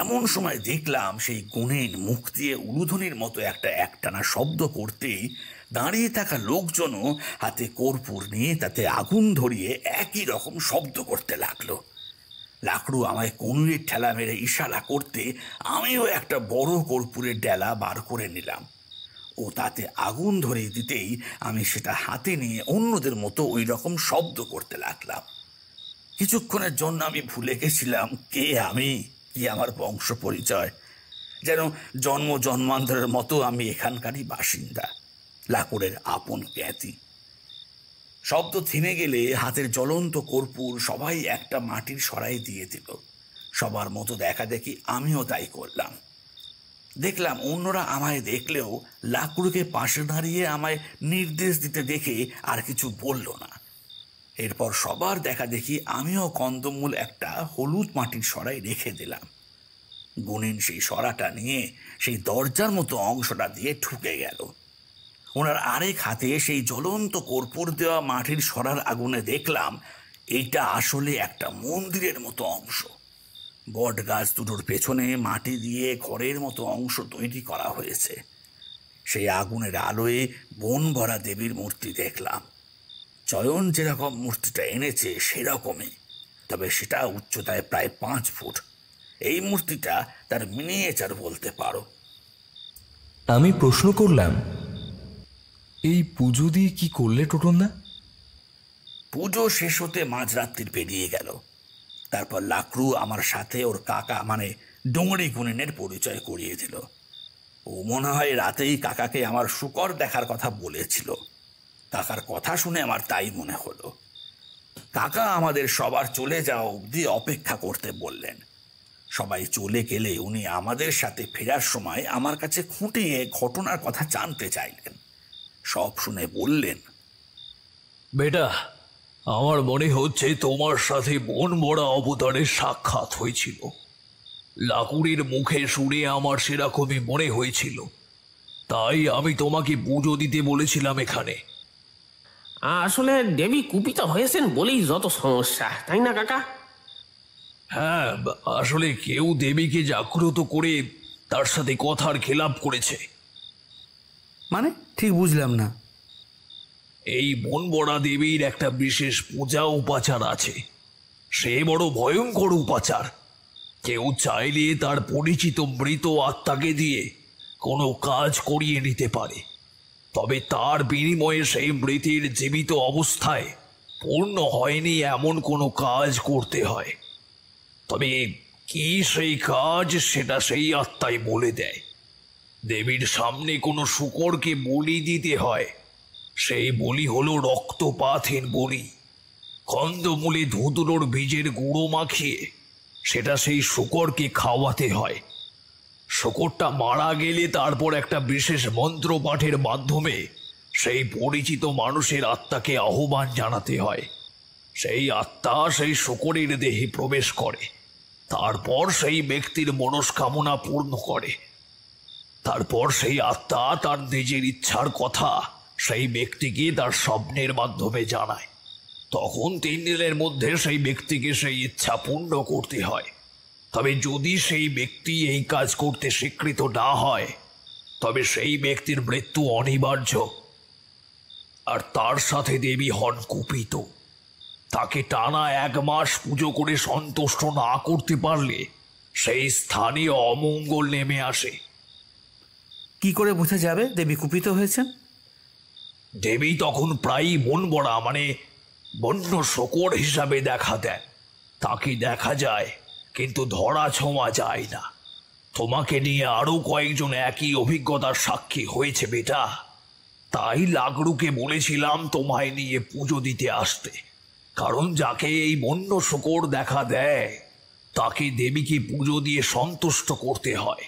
এমন সময় দেখলাম সেই গুণিন মুখ দিয়ে উলুধ্বনির মতো একটা একটানা শব্দ করতেই দাঁড়িয়ে থাকা লোকজনও হাতে কর্পূর নিয়ে তাতে আগুন ধরিয়ে একই রকম শব্দ করতে লাগলো। লাকড়ু আমায় কনুইয়ের ঠেলা মেরে ইশারা করতে আমিও একটা বড় কর্পূরের ডেলা বার করে নিলাম। ও তাতে আগুন ধরিয়ে দিতেই আমি সেটা হাতে নিয়ে অন্যদের মতো ওই রকম শব্দ করতে লাগলাম। কিছুক্ষণের জন্য আমি ভুলে গেছিলাম কে আমি, কি আমার বংশ পরিচয়। যেন জন্ম জন্মান্তরের মতো আমি এখানকারই বাসিন্দা, লাকড়ের আপন জ্ঞাতি। শব্দ থেমে গেলে হাতের জ্বলন্ত কর্পূর সবাই একটা মাটির সরাই দিয়ে দিল। সবার মতো দেখা দেখি আমিও তাই করলাম। দেখলাম অন্যরা আমায় দেখলেও লাকড়ুকে পাশে দাঁড়িয়ে আমায় নির্দেশ দিতে দেখে আর কিছু বলল না। এরপর সবার দেখা দেখি আমিও কন্দমূল একটা হলুদ মাটির সরাই রেখে দিলাম। গুণিন সেই সরাটা নিয়ে সেই দরজার মতো অংশটা দিয়ে ঢুকে গেল। ওনার আরেক হাতে সেই জ্বলন্ত কর্পূর দেওয়া মাটির সরার আগুনে দেখলাম এইটা আসলে একটা মন্দিরের মতো অংশ। বট গাছ দুটোর পেছনে মাটি দিয়ে ঘরের মতো অংশ তৈরি করা হয়েছে। সেই আগুনের আলোয় বনভরা দেবীর মূর্তি দেখলাম। চয়ন যেরকম মূর্তিটা এনেছে সেরকমই, তবে সেটা উচ্চতায় প্রায় 5 ফুট। এই মূর্তিটা তার মিনিয়েচার বলতে পারো। আমি প্রশ্ন করলাম, এই পুজো দিয়ে কি করলে টোটনদা? পুজো শেষ হতে মাঝরাত্রির পেরিয়ে গেল। তারপর লাকড়ু আমার সাথে ওর কাকা মানে ডুংরি গুণিনের পরিচয় করিয়ে দিল। ও মনে হয় রাতেই কাকাকে আমার শুকর দেখার কথা বলেছিল। কাকার কথা শুনে আমার তাই মনে হলো। কাকা আমাদের সবার চলে যাওয়া অবধি অপেক্ষা করতে বললেন। সবাই চলে গেলে উনি আমাদের সাথে ফেরার সময় আমার কাছে খুঁটিয়ে ঘটনার কথা জানতে চাইলেন। সব শুনে বললেন, বেটা, আমার মনে হচ্ছে তোমার সাথে বনমরা অবতারের সাক্ষাৎ হয়েছিল। লাকুড়ির মুখে শুনে আমার সেরকমই মনে হয়েছিল, তাই আমি তোমাকে পুজো দিতে বলেছিলাম এখানে। আসলে দেবী কুপিত হয়েছেন বলেই যত সমস্যা, তাই না কাকা? হ্যাঁ, আসলে কেউ দেবীকে জাগ্রত করে তার সাথে কথার খেলাপ করেছে। মানে ঠিক বুঝলাম না। এই বনবরা দেবীর একটা বিশেষ পূজা উপাচার আছে। সে বড় ভয়ঙ্কর উপাচার। কেউ চাইলে তার পরিচিত মৃত আত্মাকে দিয়ে কোনো কাজ করিয়ে নিতে পারে, তবে তার বিনিময়ে সেই মৃতের জীবিত অবস্থায় পূর্ণ হয়নি এমন কোনো কাজ করতে হয়। তবে কি সেই কাজ সেটা সেই আত্মাই বলে দেয়। দেবীর সামনে কোনো শূকরকে বলি দিতে হয়। সেই বলি হলো রক্তপাতহীন বলি। কন্দমূলে ধুতুলোর বীজের গুঁড়ো মাখিয়ে সেটা সেই শূকরকে খাওয়াতে হয়। শূকরটা মারা গেলে তারপর একটা বিশেষ মন্ত্র পাঠের মাধ্যমে সেই পরিচিত মানুষের আত্মাকে আহ্বান জানাতে হয়। সেই আত্মা সেই শূকরের দেহে প্রবেশ করে, তারপর সেই ব্যক্তির মনস্কামনা পূর্ণ করে। তারপর সেই আত্মা তার নিজের ইচ্ছার কথা সেই ব্যক্তিকে তার স্বপ্নের মাধ্যমে জানায়। তখন 3 দিনের মধ্যে সেই ব্যক্তিকে সেই ইচ্ছা পূর্ণ করতে হয়। তবে যদি সেই ব্যক্তি এই কাজ করতে স্বীকৃত না হয়, তবে সেই ব্যক্তির মৃত্যু অনিবার্য। আর তার সাথে দেবী হন কুপিত। তাকে টানা 1 মাস পুজো করে সন্তুষ্ট না করতে পারলে সেই স্থানীয় অমঙ্গল নেমে আসে। কি করে বোঝা যাবে দেবী কুপিত হয়েছেন? দেবী তখন প্রায়ই মন বড়া মানে বন্য শূকর হিসাবে দেখা দেন। তাকে দেখা যায় কিন্তু ধরা ছোঁয়া যায় না। তোমাকে নিয়ে আরো কয়েকজন একই অভিজ্ঞতার সাক্ষী হয়েছে বেটা। তাই লাকড়ুকে বলেছিলাম তোমায় নিয়ে পুজো দিতে আসতে, কারণ যাকে এই বন্য শূকর দেখা দেয় তাকে দেবীকে পুজো দিয়ে সন্তুষ্ট করতে হয়।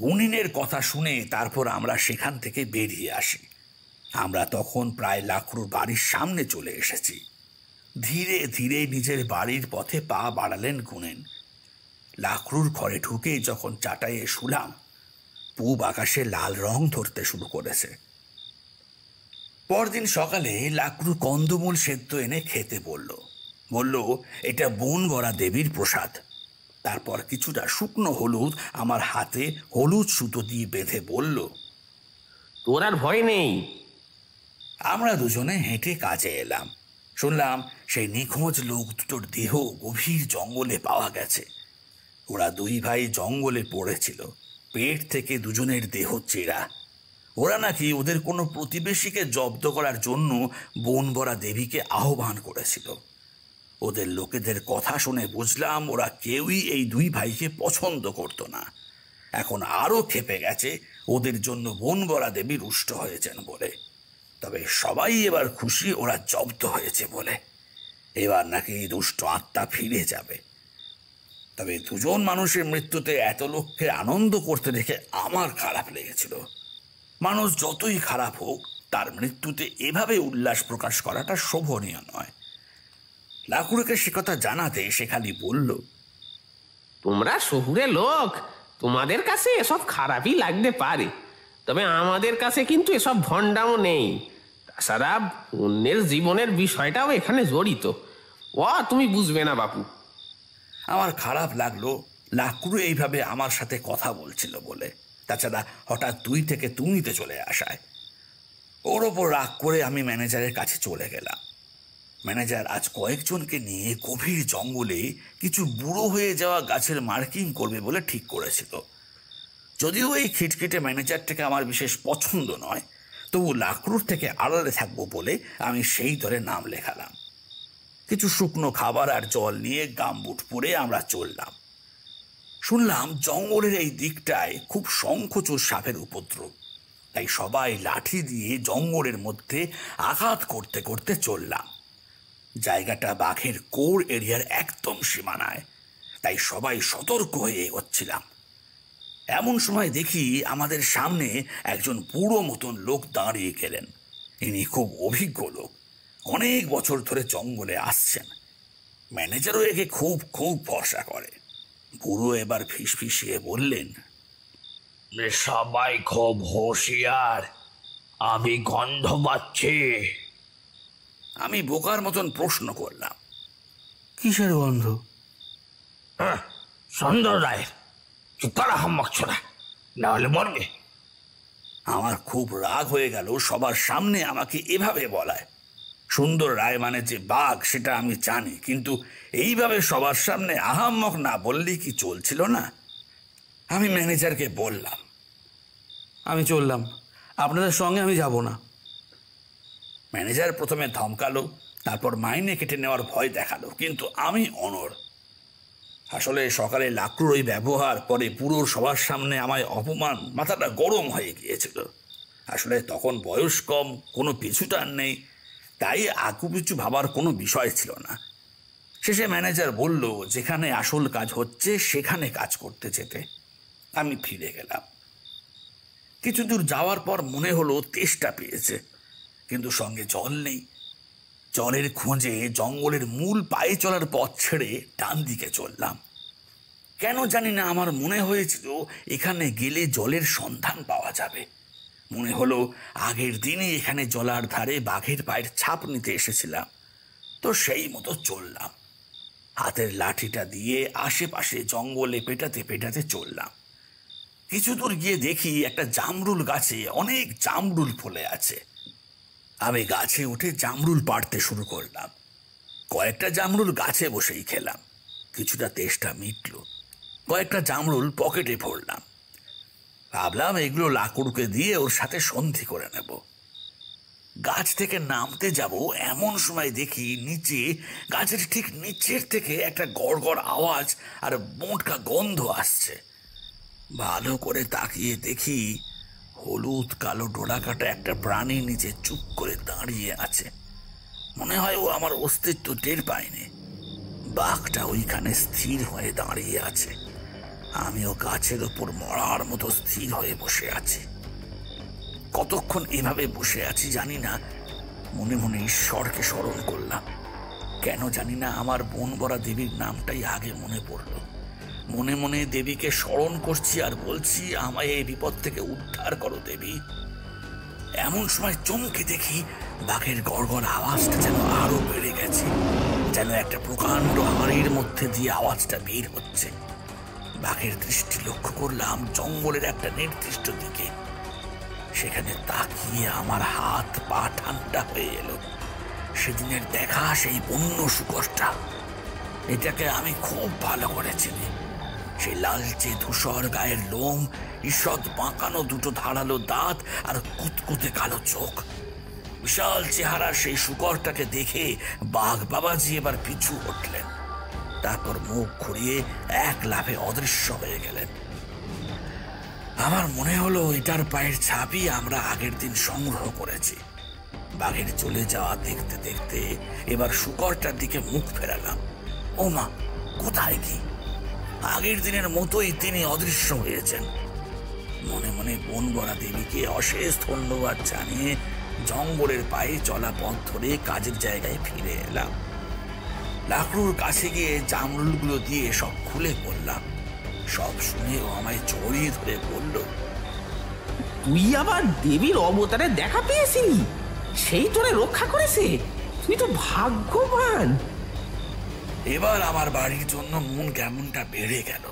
গুনিনের কথা শুনে তারপর আমরা সেখান থেকে বেরিয়ে আসি। আমরা তখন প্রায় লাকড়ুর বাড়ির সামনে চলে এসেছি। ধীরে ধীরে নিজের বাড়ির পথে পা বাড়ালেন গুনেন। লাকড়ুর ঘরে ঢুকে যখন চাটাইয়ে শুলাম, পূব আকাশে লাল রং ধরতে শুরু করেছে। পরদিন সকালে লাকড়ু কন্দমূল সেদ্ধ এনে খেতে বলল এটা বন গড়া দেবীর প্রসাদ। তারপর কিছুটা শুকনো হলুদ আমার হাতে হলুদ সুতো দিয়ে বেঁধে বলল, তোর আর ভয় নেই। আমরা দুজনে হেঁটে কাজে এলাম। শুনলাম সেই নিখোঁজ লোক দুটোর দেহ গভীর জঙ্গলে পাওয়া গেছে। ওরা 2 ভাই জঙ্গলে পড়েছিল, পেট থেকে দুজনের দেহ চেরা। ওরা নাকি ওদের কোনো প্রতিবেশীকে জব্দ করার জন্য বনবরা দেবীকে আহ্বান করেছিল। ওদের লোকেদের কথা শুনে বুঝলাম ওরা কেউই এই 2 ভাইকে পছন্দ করতো না। এখন আরো ক্ষেপে গেছে ওদের জন্য বনবরা দেবী রুষ্ট হয়েছেন বলে। তবে সবাই এবার খুশি ওরা জব্দ হয়েছে বলে। এবার নাকি দুষ্ট আত্মা ফিরে যাবে। তবে 2 মানুষের মৃত্যুতে এত লোককে আনন্দ করতে দেখে আমার খারাপ লেগেছিল। মানুষ যতই খারাপ হোক, তার মৃত্যুতে এভাবে উল্লাস প্রকাশ করাটা শোভনীয় নয়। লাকুড়কে সে কথা জানাতে সে খালি বলল, তোমরা শহুরে লোক, তোমাদের কাছে এসব খারাপই লাগতে পারে, তবে আমাদের কাছে কিন্তু এসব ভণ্ডামও নেই। তাছাড়া অন্যের জীবনের বিষয়টাও এখানে জড়িত। তুমি বুঝবে না বাপু। আমার খারাপ লাগলো লাকড়ু এইভাবে আমার সাথে কথা বলছিল বলে। তাছাড়া হঠাৎ 2 থেকে তুমিতে চলে আসায় ওর ওপর রাগ করে আমি ম্যানেজারের কাছে চলে গেলাম। ম্যানেজার আজ কয়েকজনকে নিয়ে গভীর জঙ্গলে কিছু বুড়ো হয়ে যাওয়া গাছের মার্কিং করবে বলে ঠিক করেছিল। যদিও এই খিটখিটে ম্যানেজারটাকে আমার বিশেষ পছন্দ নয়, তবু লাকড়ুর থেকে আড়ালে থাকবো বলে আমি সেই দলে নাম লেখালাম। কিছু শুকনো খাবার আর জল নিয়ে গামবুট পরে আমরা চললাম। শুনলাম জঙ্গলের এই দিকটায় খুব শঙ্খচূড় সাপের উপদ্রব, তাই সবাই লাঠি দিয়ে জঙ্গলের মধ্যে আঘাত করতে করতে চললাম। জায়গাটা বাঘের কোর এরিয়ার একদম সীমানায়, তাই সবাই সতর্ক হয়ে এগোচ্ছিলাম। এমন সময় দেখি আমাদের সামনে একজন বুড়ো মতন লোক দাঁড়িয়ে গেলেন। ইনি খুব অভিজ্ঞ লোক, অনেক বছর ধরে জঙ্গলে আসছেন। ম্যানেজারও একে খুব খুব ভরসা করে। বুড়ো এবার ফিসফিসিয়ে বললেন, সবাই খুব হুঁশিয়ার, আমি গন্ধ পাচ্ছি। আমি বোকার মতন প্রশ্ন করলাম, কিসের গন্ধ? সুন্দর রায়ের। তারা হাম্মাক ছোড়া, না হলে মরবে। আমার খুব রাগ হয়ে গেল সবার সামনে আমাকে এভাবে বলায়। সুন্দর রায় মানে যে বাঘ সেটা আমি জানি, কিন্তু এইভাবে সবার সামনে আহাম্মক না বললেই কি চলছিল না? আমি ম্যানেজারকে বললাম, আমি চললাম, আপনাদের সঙ্গে আমি যাব না। ম্যানেজার প্রথমে ধমকালো, তারপর মাইনে কেটে নেওয়ার ভয় দেখালো, কিন্তু আমি অনড়। আসলে সকালে লাকড়ুর ওই ব্যবহার, পরে পুরোর সবার সামনে আমায় অপমান, মাথাটা গরম হয়ে গিয়েছিল। আসলে তখন বয়স কম, কোনো পিছুটান নেই, তাই আগুপিছু ভাবার কোনো বিষয় ছিল না। শেষে ম্যানেজার বলল যেখানে আসল কাজ হচ্ছে সেখানে কাজ করতে যেতে। আমি ফিরে গেলাম। কিছু দূর যাওয়ার পর মনে হলো তেষ্টা পেয়েছে, কিন্তু সঙ্গে জল নেই। জলের খোঁজে জঙ্গলের মূল পায়ে চলার পথ ছেড়ে ডান দিকে চললাম। কেন জানি না আমার মনে হয়েছিল এখানে গেলে জলের সন্ধান পাওয়া যাবে। মনে হলো আগের দিনে এখানে জলার ধারে বাঘের পায়ের ছাপ নিতে এসেছিলাম, তো সেই মতো চললাম। হাতের লাঠিটা দিয়ে আশেপাশে জঙ্গলে পেটাতে পেটাতে চললাম। কিছু দূর গিয়ে দেখি একটা জামরুল গাছে অনেক জামরুল ফলে আছে। আমি গাছে উঠে জামরুল পাড়তে শুরু করলাম। কয়েকটা জামরুল গাছে বসেই খেলাম। কিছুটা তেষ্টা মিটল। কয়েকটা জামরুল পকেটে ভরলাম। ভাবলাম এগুলো লাকড়ুকে দিয়ে ওর সাথে সন্ধি করে নেব। গাছ থেকে নামতে যাব এমন সময় দেখি নিচে, গাছের ঠিক নিচের থেকে একটা গড়গড় আওয়াজ আর মোটকা গন্ধ আসছে। ভালো করে তাকিয়ে দেখি হলুদ কালো ডোরাকাটা একটা প্রাণী নিচে চুপ করে দাঁড়িয়ে আছে। মনে হয় ও আমার অস্তিত্ব টের পায়নি। বাঘটা ওইখানে স্থির হয়ে দাঁড়িয়ে আছে। আমিও গাছের ওপর মরার মতো স্থির হয়ে বসে আছি। কতক্ষণ এভাবে বসে আছি জানি না। মনে মনে ঈশ্বরকে স্মরণ করলাম। কেন জানি না আমার বনবরা দেবীর নামটাই আগে মনে পড়ল। মনে মনে দেবীকে স্মরণ করছি আর বলছি, আমায় এই বিপদ থেকে উদ্ধার করো দেবী। এমন সময় চমকে দেখি বাঘের গড়গড় আওয়াজটা যেন আরো বেড়ে গেছে, যেন একটা প্রকাণ্ড হাড়ির মধ্যে দিয়ে আওয়াজটা বের হচ্ছে। বাঘের দৃষ্টি লক্ষ্য করলাম জঙ্গলের একটা নির্দিষ্ট দিকে। সেখানে তাকিয়ে আমার হাত পা ঠান্ডা হয়ে এলো। সেদিনের দেখা সেই বন্য শুকরটা। এটাকে আমি খুব ভালো করে চিনি। সেই লালচে ধূসর গায়ের লোম, ঈষৎ বাঁকানো দুটো ধারালো দাঁত আর কুতকুতে কালো চোখ। বিশাল চেহারা সেই শুকরটাকে দেখে বাঘ বাবাজি এবার পিছু হটলেন। তারপর মুখ ঘুরিয়ে এক লাফে অদৃশ্য হয়ে গেলেন। আমার মনে হলো এটার পায়ের ছাপই আমরা আগের দিন সংগ্রহ করেছি। বাঘের চলে যাওয়া দেখতে দেখতে এবার শুকরটার দিকে মুখ ফেরালাম। ও মা, কোথায় কি? আগের দিনের মতোই তিনি অদৃশ্য হয়েছেন। মনে মনে বনবরা দেবীকে অশেষ ধন্যবাদ জানিয়ে জঙ্গলের পায়ে চলা পথ ধরে কাজের জায়গায় ফিরে এলাম। লাকড়ুর কাছে গিয়ে জামরুলগুলো দিয়ে সব খুলে বললাম। সব শুনে ও আমায় জড়িয়ে ধরে বলল, তুই আবার দেবীর অবতারে দেখা পেয়েছিলি? সেই তোরে রক্ষা করেছে? তুই তো ভাগ্যবান। এবার আমার বাড়ির জন্য মন কেমনটা বেড়ে গেল।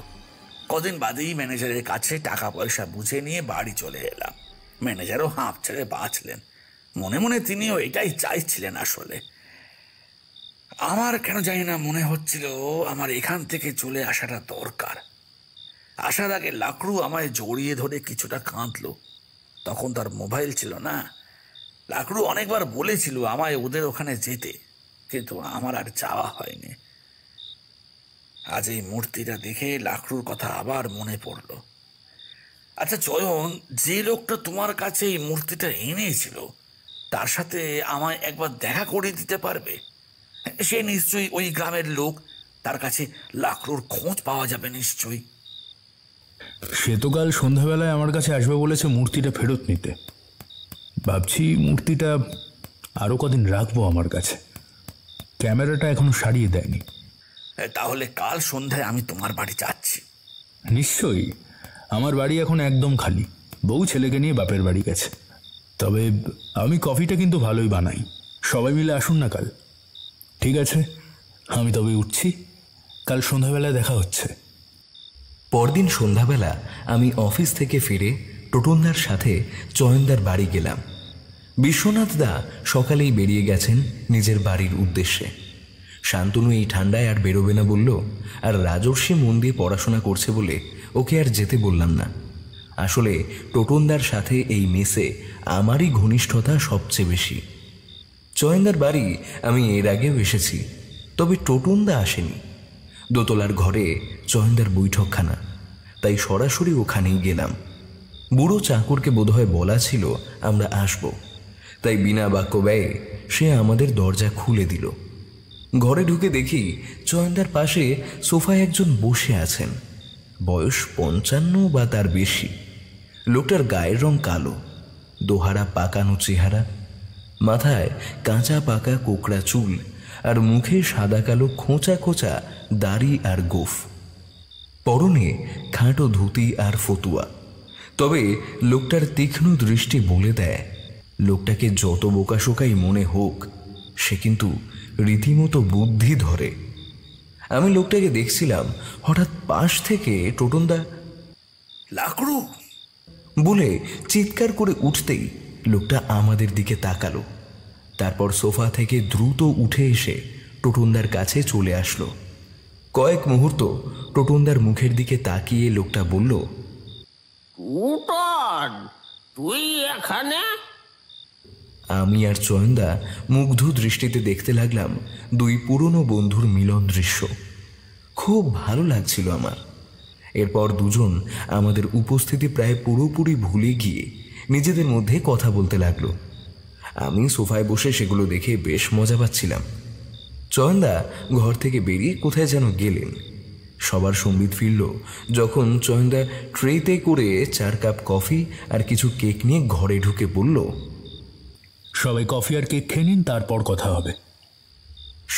কদিন বাদেই ম্যানেজারের কাছে টাকা পয়সা বুঝে নিয়ে বাড়ি চলে এলাম। ম্যানেজারও হাঁপ ছেড়ে বাঁচলেন। মনে মনে তিনিও এটাই চাইছিলেন। আসলে আমার কেন জানি না মনে হচ্ছিল আমার এখান থেকে চলে আসাটা দরকার। আসার আগে লাকড়ু আমায় জড়িয়ে ধরে কিছুটা কাঁদলো। তখন তার মোবাইল ছিল না। লাকড়ু অনেকবার বলেছিল আমায় ওদের ওখানে যেতে, কিন্তু আমার আর যাওয়া হয়নি। আজ এই মূর্তিটা দেখে লাকড়ুর কথা আবার মনে পড়ল। আচ্ছা চয়ন, যে লোকটা তোমার কাছে এই মূর্তিটা এনেছিল তার সাথে আমায় একবার দেখা করে দিতে পারবে? সে নিশ্চয়ই ওই গ্রামের লোক। তার কাছে লাকড়ুর খোঁজ পাওয়া যাবে নিশ্চয়ই। সে তো কাল সন্ধ্যাবেলায় আমার কাছে আসবে বলেছে মূর্তিটা ফেরত নিতে। ভাবছি মূর্তিটা আরও কদিন রাখবো আমার কাছে। ক্যামেরাটা এখনো সারিয়ে দেয়নি। তাহলে কাল সন্ধ্যায় আমি তোমার বাড়ি যাচ্ছি। নিশ্চয়ই। আমার বাড়ি এখন একদম খালি। বউ ছেলেকে নিয়ে বাপের বাড়ি গেছে। তবে আমি কফিটা কিন্তু ভালোই বানাই। সবাই মিলে আসুন না কাল। ঠিক আছে, আমি তবে উঠছি। কাল সন্ধ্যাবেলায় দেখা হচ্ছে। পরদিন সন্ধ্যাবেলা আমি অফিস থেকে ফিরে টোটনদার সাথে চয়নদার বাড়ি গেলাম। বিশ্বনাথ দা সকালেই বেরিয়ে গেছেন নিজের বাড়ির উদ্দেশ্যে। শান্তনু এই ঠান্ডায় আর বেরোবে না বলল, আর রাজর্ষি মন দিয়ে পড়াশোনা করছে বলে ওকে আর যেতে বললাম না। আসলে টোটনদার সাথে এই মেসে আমারই ঘনিষ্ঠতা সবচেয়ে বেশি। চয়নদার বাড়ি আমি এর আগেও এসেছি, তবে টোটনদা আসেনি। দোতলার ঘরে চয়নদার বৈঠকখানা, তাই সরাসরি ওখানেই গেলাম। বুড়ো চাকরকে বোধহয় বলা ছিল আমরা আসব, তাই বিনা বাক্য ব্যয়ে সে আমাদের দরজা খুলে দিল। ঘরে ঢুকে দেখি চয়নদার পাশে সোফায় একজন বসে আছেন। বয়স 55 বা তার বেশি। লোকটার গায়ের রং কালো, দোহারা পাকানো চেহারা, মাথায় কাঁচা পাকা কোকড়া চুল আর মুখে সাদা কালো খোঁচা খোঁচা দাড়ি আর গোফ। পরনে খাঁটো ধুতি আর ফতুয়া। তবে লোকটার তীক্ষ্ণ দৃষ্টি বলে দেয়, লোকটাকে যত বোকাশোকাই মনে হোক, সে কিন্তু রীতিমতো বুদ্ধি ধরে। আমি লোকটাকে দেখছিলাম, হঠাৎ পাশ থেকে টোটনদা লাকড়ু বলে চিৎকার করে উঠতেই লোকটা আমাদের দিকে তাকালো। তারপর সোফা থেকে দ্রুত উঠে এসে টোটনদার কাছে চলে আসলো। কয়েক মুহূর্ত টোটনদার মুখের দিকে তাকিয়ে লোকটা বলল, টুটন, তুই এখানে? আমি আর চয়নদা মুগ্ধ দৃষ্টিতে দেখতে লাগলাম দুই পুরনো বন্ধুর মিলন দৃশ্য। খুব ভালো লাগছিল আমার। এরপর দুজন আমাদের উপস্থিতি প্রায় পুরোপুরি ভুলে গিয়ে নিজেদের মধ্যে কথা বলতে লাগলো। আমি সোফায় বসে সেগুলো দেখে বেশ মজা পাচ্ছিলাম। চয়নদা ঘর থেকে বেরিয়ে কোথায় যেন গেলেন। সবার সম্বিত ফিরল যখন চয়নদা ট্রেতে করে 4 কাপ কফি আর কিছু কেক নিয়ে ঘরে ঢুকে বলল, সবাই কফি আর কেক খেয়ে নিন, তারপর কথা হবে।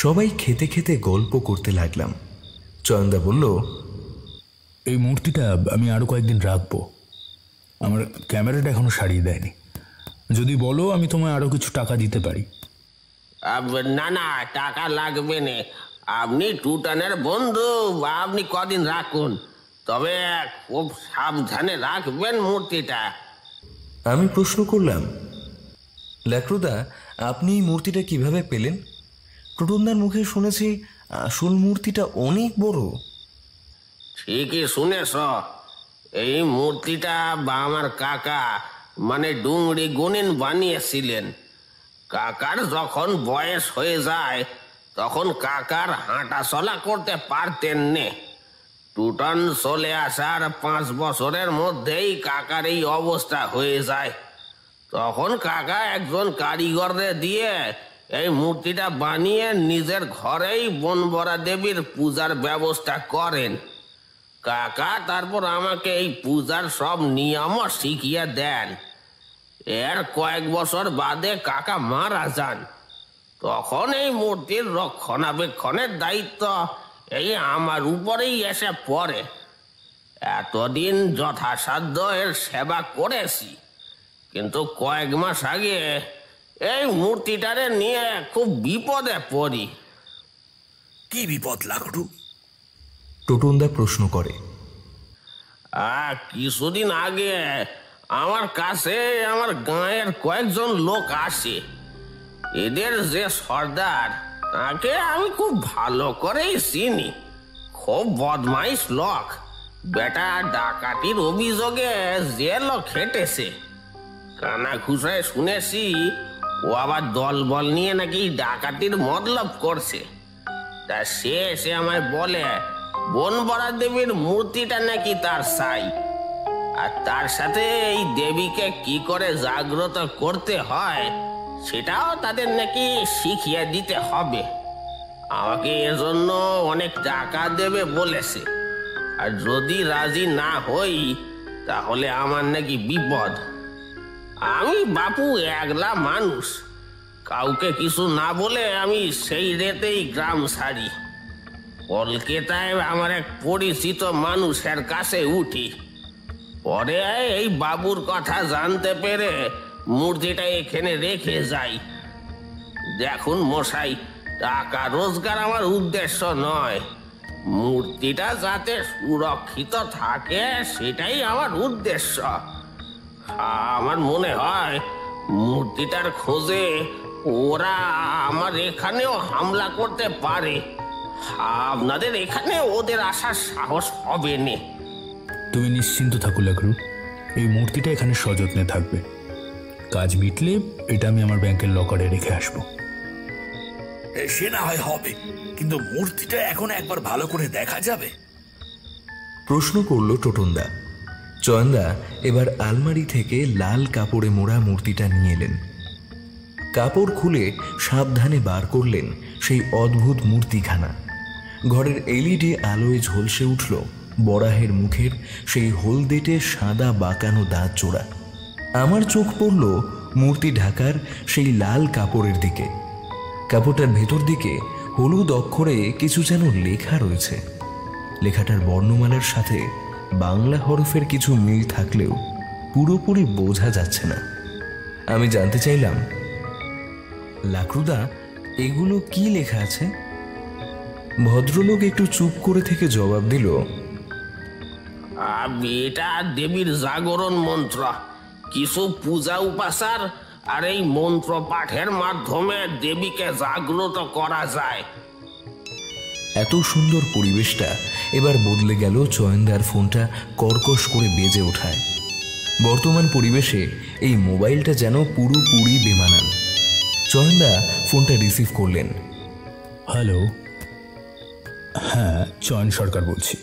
সবাই খেতে খেতে গল্প করতে লাগলাম। চয়নদা বলল, এই মূর্তিটা আমি আরো কয়েকদিন রাখবো। আমার ক্যামেরাটা এখনো সারিয়ে দেয়নি। যদি বলো আমি তোমায় আরো কিছু টাকা দিতে পারি। না না, টাকা লাগবে না। আপনি টুটনের বন্ধু, আপনি কদিন রাখুন, তবে খুব সাবধানে রাখবেন মূর্তিটা। আমি প্রশ্ন করলাম, লাকড়ুদা, আপনি এই মূর্তিটা কিভাবে পেলেন? টোটনদার মুখে শুনেছি আসল মূর্তিটা অনেক বড়। ঠিকই শুনেছ, এই মূর্তিটা আমার কাকা মানে ডুংরি গুনিন বানিয়েছিলেন। কাকার যখন বয়স হয়ে যায় তখন কাকার হাঁটা চলা করতে পারতেন না। টুটন চলে আসার 5 বছরের মধ্যেই কাকার এই অবস্থা হয়ে যায়। তখন কাকা একজন কারিগরদের দিয়ে এই মূর্তিটা বানিয়ে নিজের ঘরেই বনবরা দেবীর পূজার ব্যবস্থা করেন। কাকা তারপর আমাকে এই পূজার সব নিয়মও শিখিয়ে দেন। এর কয়েক বছর বাদে কাকা মারা যান। তখন এই মূর্তির রক্ষণাবেক্ষণের দায়িত্ব এই আমার উপরেই এসে পড়ে। এতদিন যথাসাধ্য এর সেবা করেছি, কিন্তু কয়েক মাস আগে এই মূর্তিটারে নিয়ে খুব বিপদে পড়ি। কি বিপদ লাকড়ু? টোটনদা প্রশ্ন করে। কিছুদিন আগে আমার কাছে আমার গাঁয়ের কয়েকজন লোক আসে। এদের যে সর্দার, তাকে আমি খুব ভালো করেই চিনি। খুব বদমাইশ লোক। বেটা ডাকাতির অভিযোগে জেলও খেটেছে। কানা ঘুষায় শুনেছি ও আবার দলবল নিয়ে নাকি ডাকাতির মতলব করছে। তা সে এসে আমায় বলে বনবরা দেবীর মূর্তিটা নাকি তার চাই, আর তার সাথে এই দেবীকে কি করে জাগ্রত করতে হয় সেটাও তাদের নাকি শিখিয়ে দিতে হবে। আমাকে এজন্য অনেক টাকা দেবে বলেছে, আর যদি রাজি না হই তাহলে আমার নাকি বিপদ। আমি বাপু একলা মানুষ, কাউকে কিছু না বলে আমি সেই রেতেই গ্রাম ছাড়ি। কলকাতায় আমার এক পরিচিত মানুষের কাছে উঠি। পরে এই বাবুর কথা জানতে পেরে মূর্তিটা এখানে রেখে যাই। দেখুন মশাই, টাকা রোজগার আমার উদ্দেশ্য নয়। মূর্তিটা যাতে সুরক্ষিত থাকে সেটাই আমার উদ্দেশ্য। আমার মনে হয় মূর্তিটার খোঁজে ওরা আমার এখানেও হামলা করতে পারে। আপনাদের এখানে ওদের আসার সাহস হবে না। তুমি নিশ্চিন্ত থাকো লাকড়ু, এই মূর্তিটা এখানে সযত্নে থাকবে। কাজ মিটলে এটা আমি আমার ব্যাংকের লকারে রেখে আসবো। সে না হয় হবে, কিন্তু মূর্তিটা এখন একবার ভালো করে দেখা যাবে? প্রশ্ন করলো টোটনদা। চয়নদা এবার আলমারি থেকে লাল কাপড়ে মোড়া মূর্তিটা নিয়ে এলেন। কাপড় খুলে সাবধানে বার করলেন সেই অদ্ভুত মূর্তিখানা। ঘরের এলইডি আলোয় ঝলসে উঠল বরাহের মুখের সেই হলদেটে সাদা বাঁকানো দাঁত জোড়া। আমার চোখ পড়ল মূর্তি ঢাকার সেই লাল কাপড়ের দিকে। কাপড়টার ভেতর দিকে হলুদ অক্ষরে কিছু যেন লেখা রয়েছে। লেখাটার বর্ণমালার সাথে বাংলা হরফের কিছু মিল থাকলেও পুরোপুরি বোঝা যাচ্ছে না। আমি জানতে চাইলাম, লাকড়ুদা, এগুলো কি লেখা আছে? ভদ্রলোক একটু চুপ করে থেকে জবাব দিল, এটা দেবীর জাগরণ মন্ত্র, কিছু পূজা উপাসার আর এই মন্ত্র পাঠের মাধ্যমে দেবীকে জাগ্রত করা যায়। এত সুন্দর পরিবেশটা এবার বদলে গেল চয়নদার ফোনটা কর্কশ করে বেজে ওঠায়। বর্তমান পরিবেশে এই মোবাইলটা যেন পুরোপুরি বেমানান। চয়নদা ফোনটা রিসিভ করলেন। হ্যালো, হ্যাঁ চয়ন সরকার বলছি।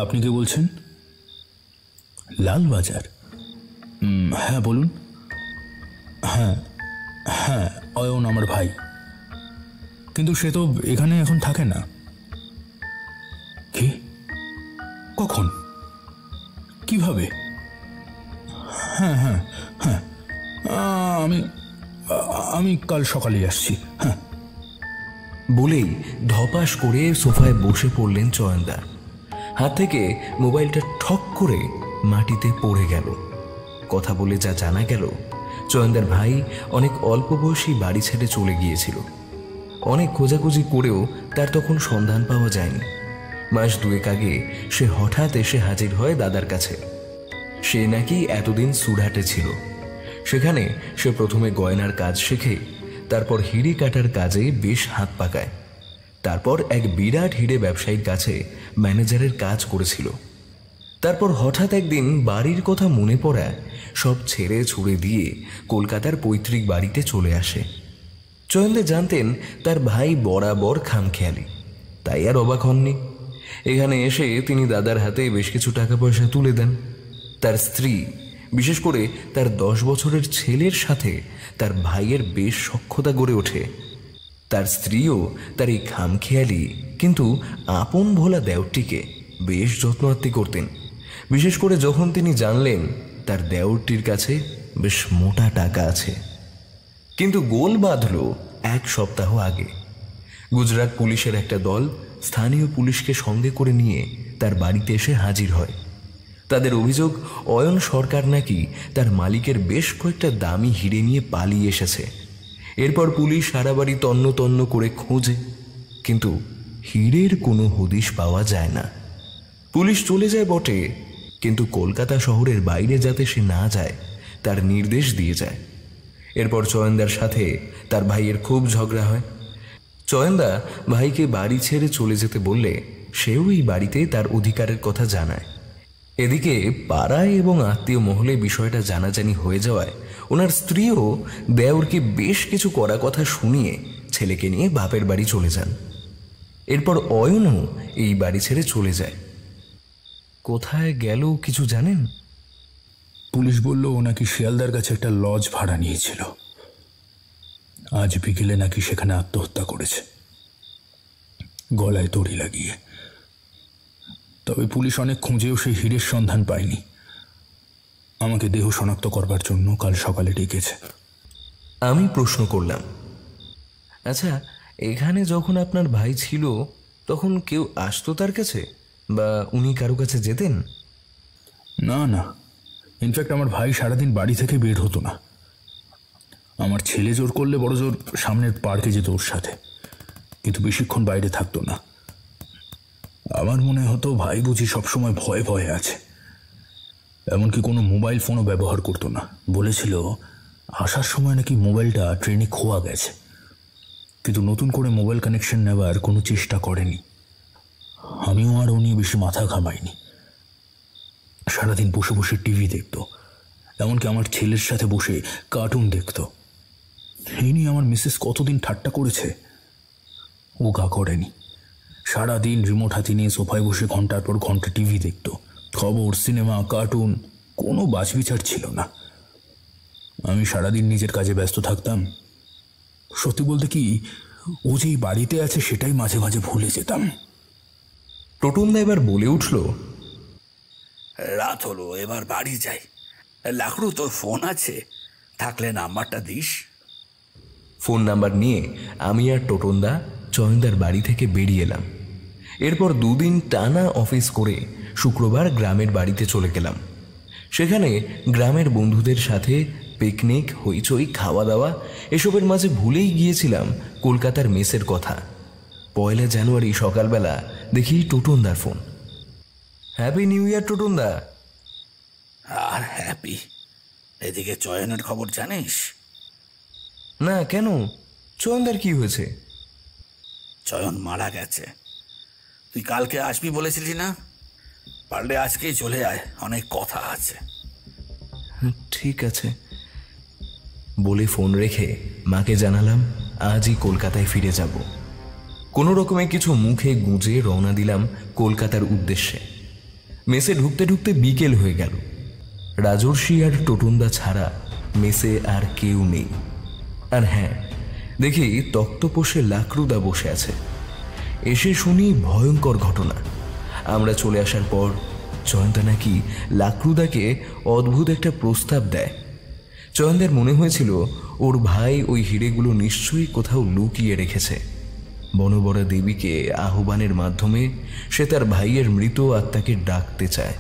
আপনি কে বলছেন? লালবাজার? হ্যাঁ বলুন। হ্যাঁ হ্যাঁ, অয়ন আমার ভাই, কিন্তু সে তো এখানে এখন থাকে না। কি? কখন? কিভাবে? হ্যাঁ হ্যাঁ হ্যাঁ, আমি কাল সকালেই আসছি। হ্যাঁ। বলেই ধপাস করে সোফায় বসে পড়লেন চয়নদা। হাত থেকে মোবাইলটা ঠক করে মাটিতে পড়ে গেল। কথা বলে যা জানা গেল, চয়নদার ভাই অনেক অল্প বয়সী বাড়ি ছেড়ে চলে গিয়েছিল। অনেক খোঁজাখুঁজি করেও তার তখন সন্ধান পাওয়া যায়নি। মাস দুয়েক আগে সে হঠাৎ এসে হাজির হয় দাদার কাছে। সে নাকি এতদিন সুরাটে ছিল। সেখানে সে প্রথমে গয়নার কাজ শেখে, তারপর হিরে কাটার কাজে বেশ হাত পাকায়। তারপর এক বিরাট হিরে ব্যবসায়ীর কাছে ম্যানেজারের কাজ করেছিল। তারপর হঠাৎ একদিন বাড়ির কথা মনে পড়ায় সব ছেড়ে ছুড়ে দিয়ে কলকাতার পৈতৃক বাড়িতে চলে আসে। চয়নদা জানতেন তার ভাই বরাবর খামখেয়ালি, তাই আর অবাক হননি। এখানে এসে তিনি দাদার হাতে বেশ কিছু টাকা পয়সা তুলে দেন। তার স্ত্রী, বিশেষ করে তার 10 বছরের ছেলের সাথে তার ভাইয়ের বেশ সখ্যতা গড়ে ওঠে। তার স্ত্রীও তার এই খামখেয়ালি কিন্তু আপন ভোলা দেওরটিকে বেশ যত্নআত্তি করতেন, বিশেষ করে যখন তিনি জানলেন তার দেওরটির কাছে বেশ মোটা টাকা আছে। কিন্তু গোল বাঁধল 1 সপ্তাহ আগে। গুজরাট পুলিশের একটা দল স্থানীয় পুলিশকে সঙ্গে করে নিয়ে তার বাড়িতে এসে হাজির হয়। তাদের অভিযোগ, অয়ন সরকার নাকি তার মালিকের বেশ কয়েকটা দামি হিরে নিয়ে পালিয়ে এসেছে। এরপর পুলিশ সারা বাড়ি তন্ন তন্ন করে খোঁজে, কিন্তু হিরের কোনো হদিশ পাওয়া যায় না। পুলিশ চলে যায় বটে, কিন্তু কলকাতা শহরের বাইরে যাতে সে না যায় তার নির্দেশ দিয়ে যায়। এরপর চয়নদার সাথে তার ভাইয়ের খুব ঝগড়া হয়। চয়নদা ভাইকে বাড়ি ছেড়ে চলে যেতে বললে সেও এই বাড়িতে তার অধিকারের কথা জানায়। এদিকে পাড়ায় এবং আত্মীয় মহলে বিষয়টা জানাজানি হয়ে যাওয়ায় ওনার স্ত্রীও দেওরকে বেশ কিছু কড়া কথা শুনিয়ে ছেলেকে নিয়ে বাপের বাড়ি চলে যান। এরপর অয়নও এই বাড়ি ছেড়ে চলে যায়। কোথায় গেল কিছু জানেন? পুলিশ বলল ও নাকি শিয়ালদার কাছে একটা লজ ভাড়া নিয়েছিল। আজ বিকেলে নাকি সেখানে আত্মহত্যা করেছে, গলায় দড়ি লাগিয়ে। তবে পুলিশ অনেক খুঁজেও সেই হীরের সন্ধান পায়নি। আমাকে দেহ শনাক্ত করবার জন্য কাল সকালে ডেকেছে। আমি প্রশ্ন করলাম, আচ্ছা, এখানে যখন আপনার ভাই ছিল তখন কেউ আসতো তার কাছে, বা উনি কারো কাছে যেতেন? না না, ইনফ্যাক্ট আমার ভাই সারাদিন বাড়ি থেকে বের হতো না। আমার ছেলে জোর করলে বড় জোর সামনের পার্কে যেত ওর সাথে, কিন্তু বেশিক্ষণ বাইরে থাকতো না। আমার মনে হতো ভাই বুঝি সবসময় ভয়ে ভয়ে আছে। এমনকি কোনো মোবাইল ফোনও ব্যবহার করতো না। বলেছিল আসার সময় নাকি মোবাইলটা ট্রেনে খোয়া গেছে, কিন্তু নতুন করে মোবাইল কানেকশন নেওয়ার কোনো চেষ্টা করেনি। আমিও আর ও নিয়ে বেশি মাথা ঘামাইনি। সারাদিন বসে বসে টিভি দেখত, এমনকি আমার ছেলের সাথে বসে কার্টুন দেখত। এই নিয়ে আমার মিসেস কতদিন ঠাট্টা করেছে, ও গা করেনি। সারাদিন রিমোট হাতে নিয়ে সোফায় বসে ঘন্টার পর ঘন্টা টিভি দেখত। খবর, সিনেমা, কার্টুন, কোনো বাছবিচার ছিল না। আমি সারাদিন নিজের কাজে ব্যস্ত থাকতাম। সত্যি বলতে কি, ও যেই বাড়িতে আছে সেটাই মাঝে মাঝে ভুলে যেতাম। টোটনদা এবার বলে উঠল, রাত হলো, এবার বাড়ি যাই। লাকড়ু, তোর ফোন আছে? থাকলে নাম্বারটা দিস। ফোন নাম্বার নিয়ে আমি আর টোটনদা চয়নদার বাড়ি থেকে বেরিয়ে এলাম। এরপর 2 দিন টানা অফিস করে শুক্রবার গ্রামের বাড়িতে চলে গেলাম। সেখানে গ্রামের বন্ধুদের সাথে পিকনিক, হইচই, খাওয়া দাওয়া এসবের মাঝে ভুলেই গিয়েছিলাম কলকাতার মেসের কথা। 1 জানুয়ারি সকালবেলা দেখি টোটনদার ফোন। হ্যাপি নিউ ইয়ার টোটনদা। আর হ্যাপি। এদিকে চয়নের খবর জানিস? না, কেন? চয়নদার কি হয়েছে? চয়ন মারা গেছে। তুই কালকে আসবি বলেছিলি না? পারলে আজকেই চলে আয়, অনেক কথা আছে। ঠিক আছে বলে ফোন রেখে মাকে জানালাম আজই কলকাতায় ফিরে যাব। কোনো রকমে কিছু মুখে গুঁজে রওনা দিলাম কলকাতার উদ্দেশ্যে। মেসে ঢুকতে ঢুকতে বিকেল হয়ে গেল। রাজর্ষি আর টোটনদা ছাড়া মেসে আর কেউ নেই। আর হ্যাঁ, দেখি তক্তপোষে লাকড়ুদা বসে আছে। এসে শুনি ভয়ঙ্কর ঘটনা। আমরা চলে আসার পর চয়নদা নাকি লাকড়ুদাকে অদ্ভুত একটা প্রস্তাব দেয়। চয়নদার মনে হয়েছিল ওর ভাই ওই হিরেগুলো নিশ্চয়ই কোথাও লুকিয়ে রেখেছে। বনবরা দেবীকে আহ্বানের মাধ্যমে সে তার ভাইয়ের মৃত আত্মাকে ডাকতে চায়।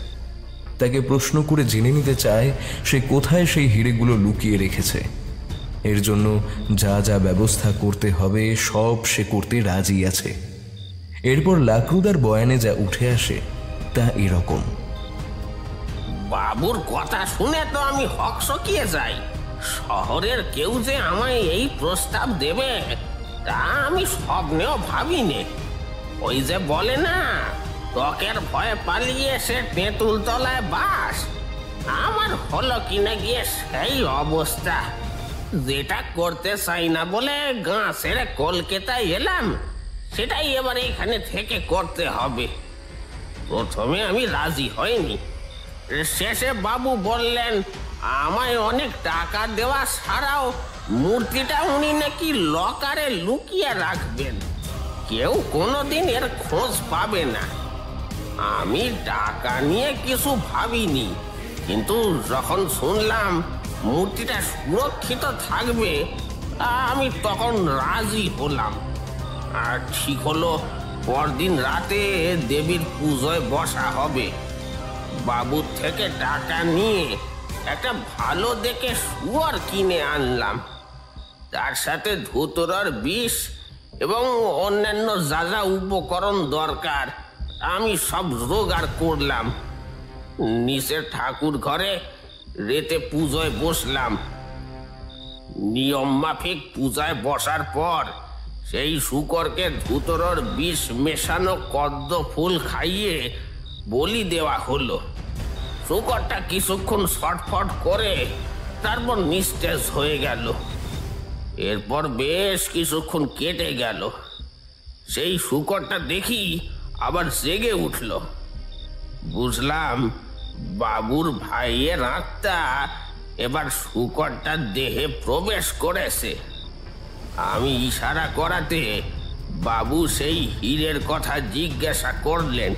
তাকে প্রশ্ন করে জেনে নিতে চায় সে কোথায় সেই হিরেগুলো লুকিয়ে রেখেছে। এর জন্য যা যা ব্যবস্থা করতে হবে সব সে করতে রাজি আছে। এরপর লাকড়ুদার বয়ানে যা উঠে আসে তা এরকম। বাবুর কথা শুনে তো আমি হকচকিয়ে যাই। শহরের কেউ যে আমায় এই প্রস্তাব দেবে তা আমি স্বপ্নেও ভাবিনি। ওই যে বলে না, ত্বকের ভয়ে পালিয়ে সে তেঁতুল তলায় বাস, আমার হলো কিনা গিয়ে সেই অবস্থা। যেটা করতে চাই না বলে গাঁ ছেড়ে কলকাতায় এলাম, সেটাই এবার এখানে থেকে করতে হবে। প্রথমে আমি রাজি হইনি। শেষে বাবু বললেন আমায় অনেক টাকা দেওয়া ছাড়াও মূর্তিটা উনি নাকি লকারে লুকিয়ে রাখবেন, কেউ কোনোদিন এর খোঁজ পাবে না। আমি টাকা নিয়ে কিছু ভাবিনি, কিন্তু যখন শুনলাম মূর্তিটা সুরক্ষিত থাকবে আমি তখন রাজি হলাম। আর ঠিক হলো পরদিন রাতে দেবীর পুজোয় বসা হবে। বাবুর থেকে টাকা নিয়ে একটা ভালো দেখে শুয়োর কিনে আনলাম। তার সাথে ধুতরার বিষ এবং অন্যান্য যা যা উপকরণ দরকার আমি সব জোগাড় করলাম। নিচের ঠাকুর ঘরে রেতে পুজোয় বসলাম। নিয়ম মাফিক পূজায় বসার পর সেই শূকরকে ধুতরার বিষ মেশানো কদ্ম ফুল খাইয়ে বলি দেওয়া হলো। শূকরটা কিছুক্ষণ ছটফট করে তারপর নিস্তেজ হয়ে গেল। এরপর বেশ কিছুক্ষণ কেটে গেল। সেই শূকরটা দেখি আবার জেগে উঠল। বুঝলাম বাবুর ভাইয়ের আত্মা এবার শূকরটার দেহে প্রবেশ করেছে। আমি ইশারা করাতে বাবু সেই হীরের কথা জিজ্ঞাসা করলেন।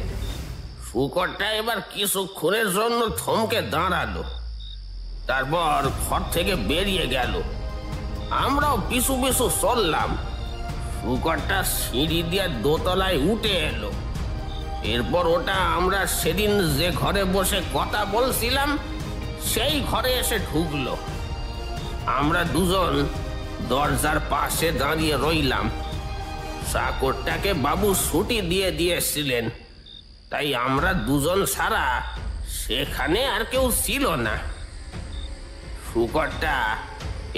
শূকরটা এবার কিছুক্ষণের জন্য থমকে দাঁড়ালো, তারপর ঘর থেকে বেরিয়ে গেল। আমরাও পিছু পিছু চললাম। শূকরটা সিঁড়ি দিয়ে দোতলায় উঠে এলো। এরপর ওটা আমরা সেদিন যে ঘরে বসে কথা বলছিলাম সেই ঘরে এসে ঢুকলো। আমরা দুজন দরজার পাশে দাঁড়িয়ে রইলাম। চাকরটাকে বাবু ছুটি দিয়ে দিয়েছিলেন, তাই আমরা দুজন ছাড়া সেখানে আর কেউ ছিল না। শূকরটা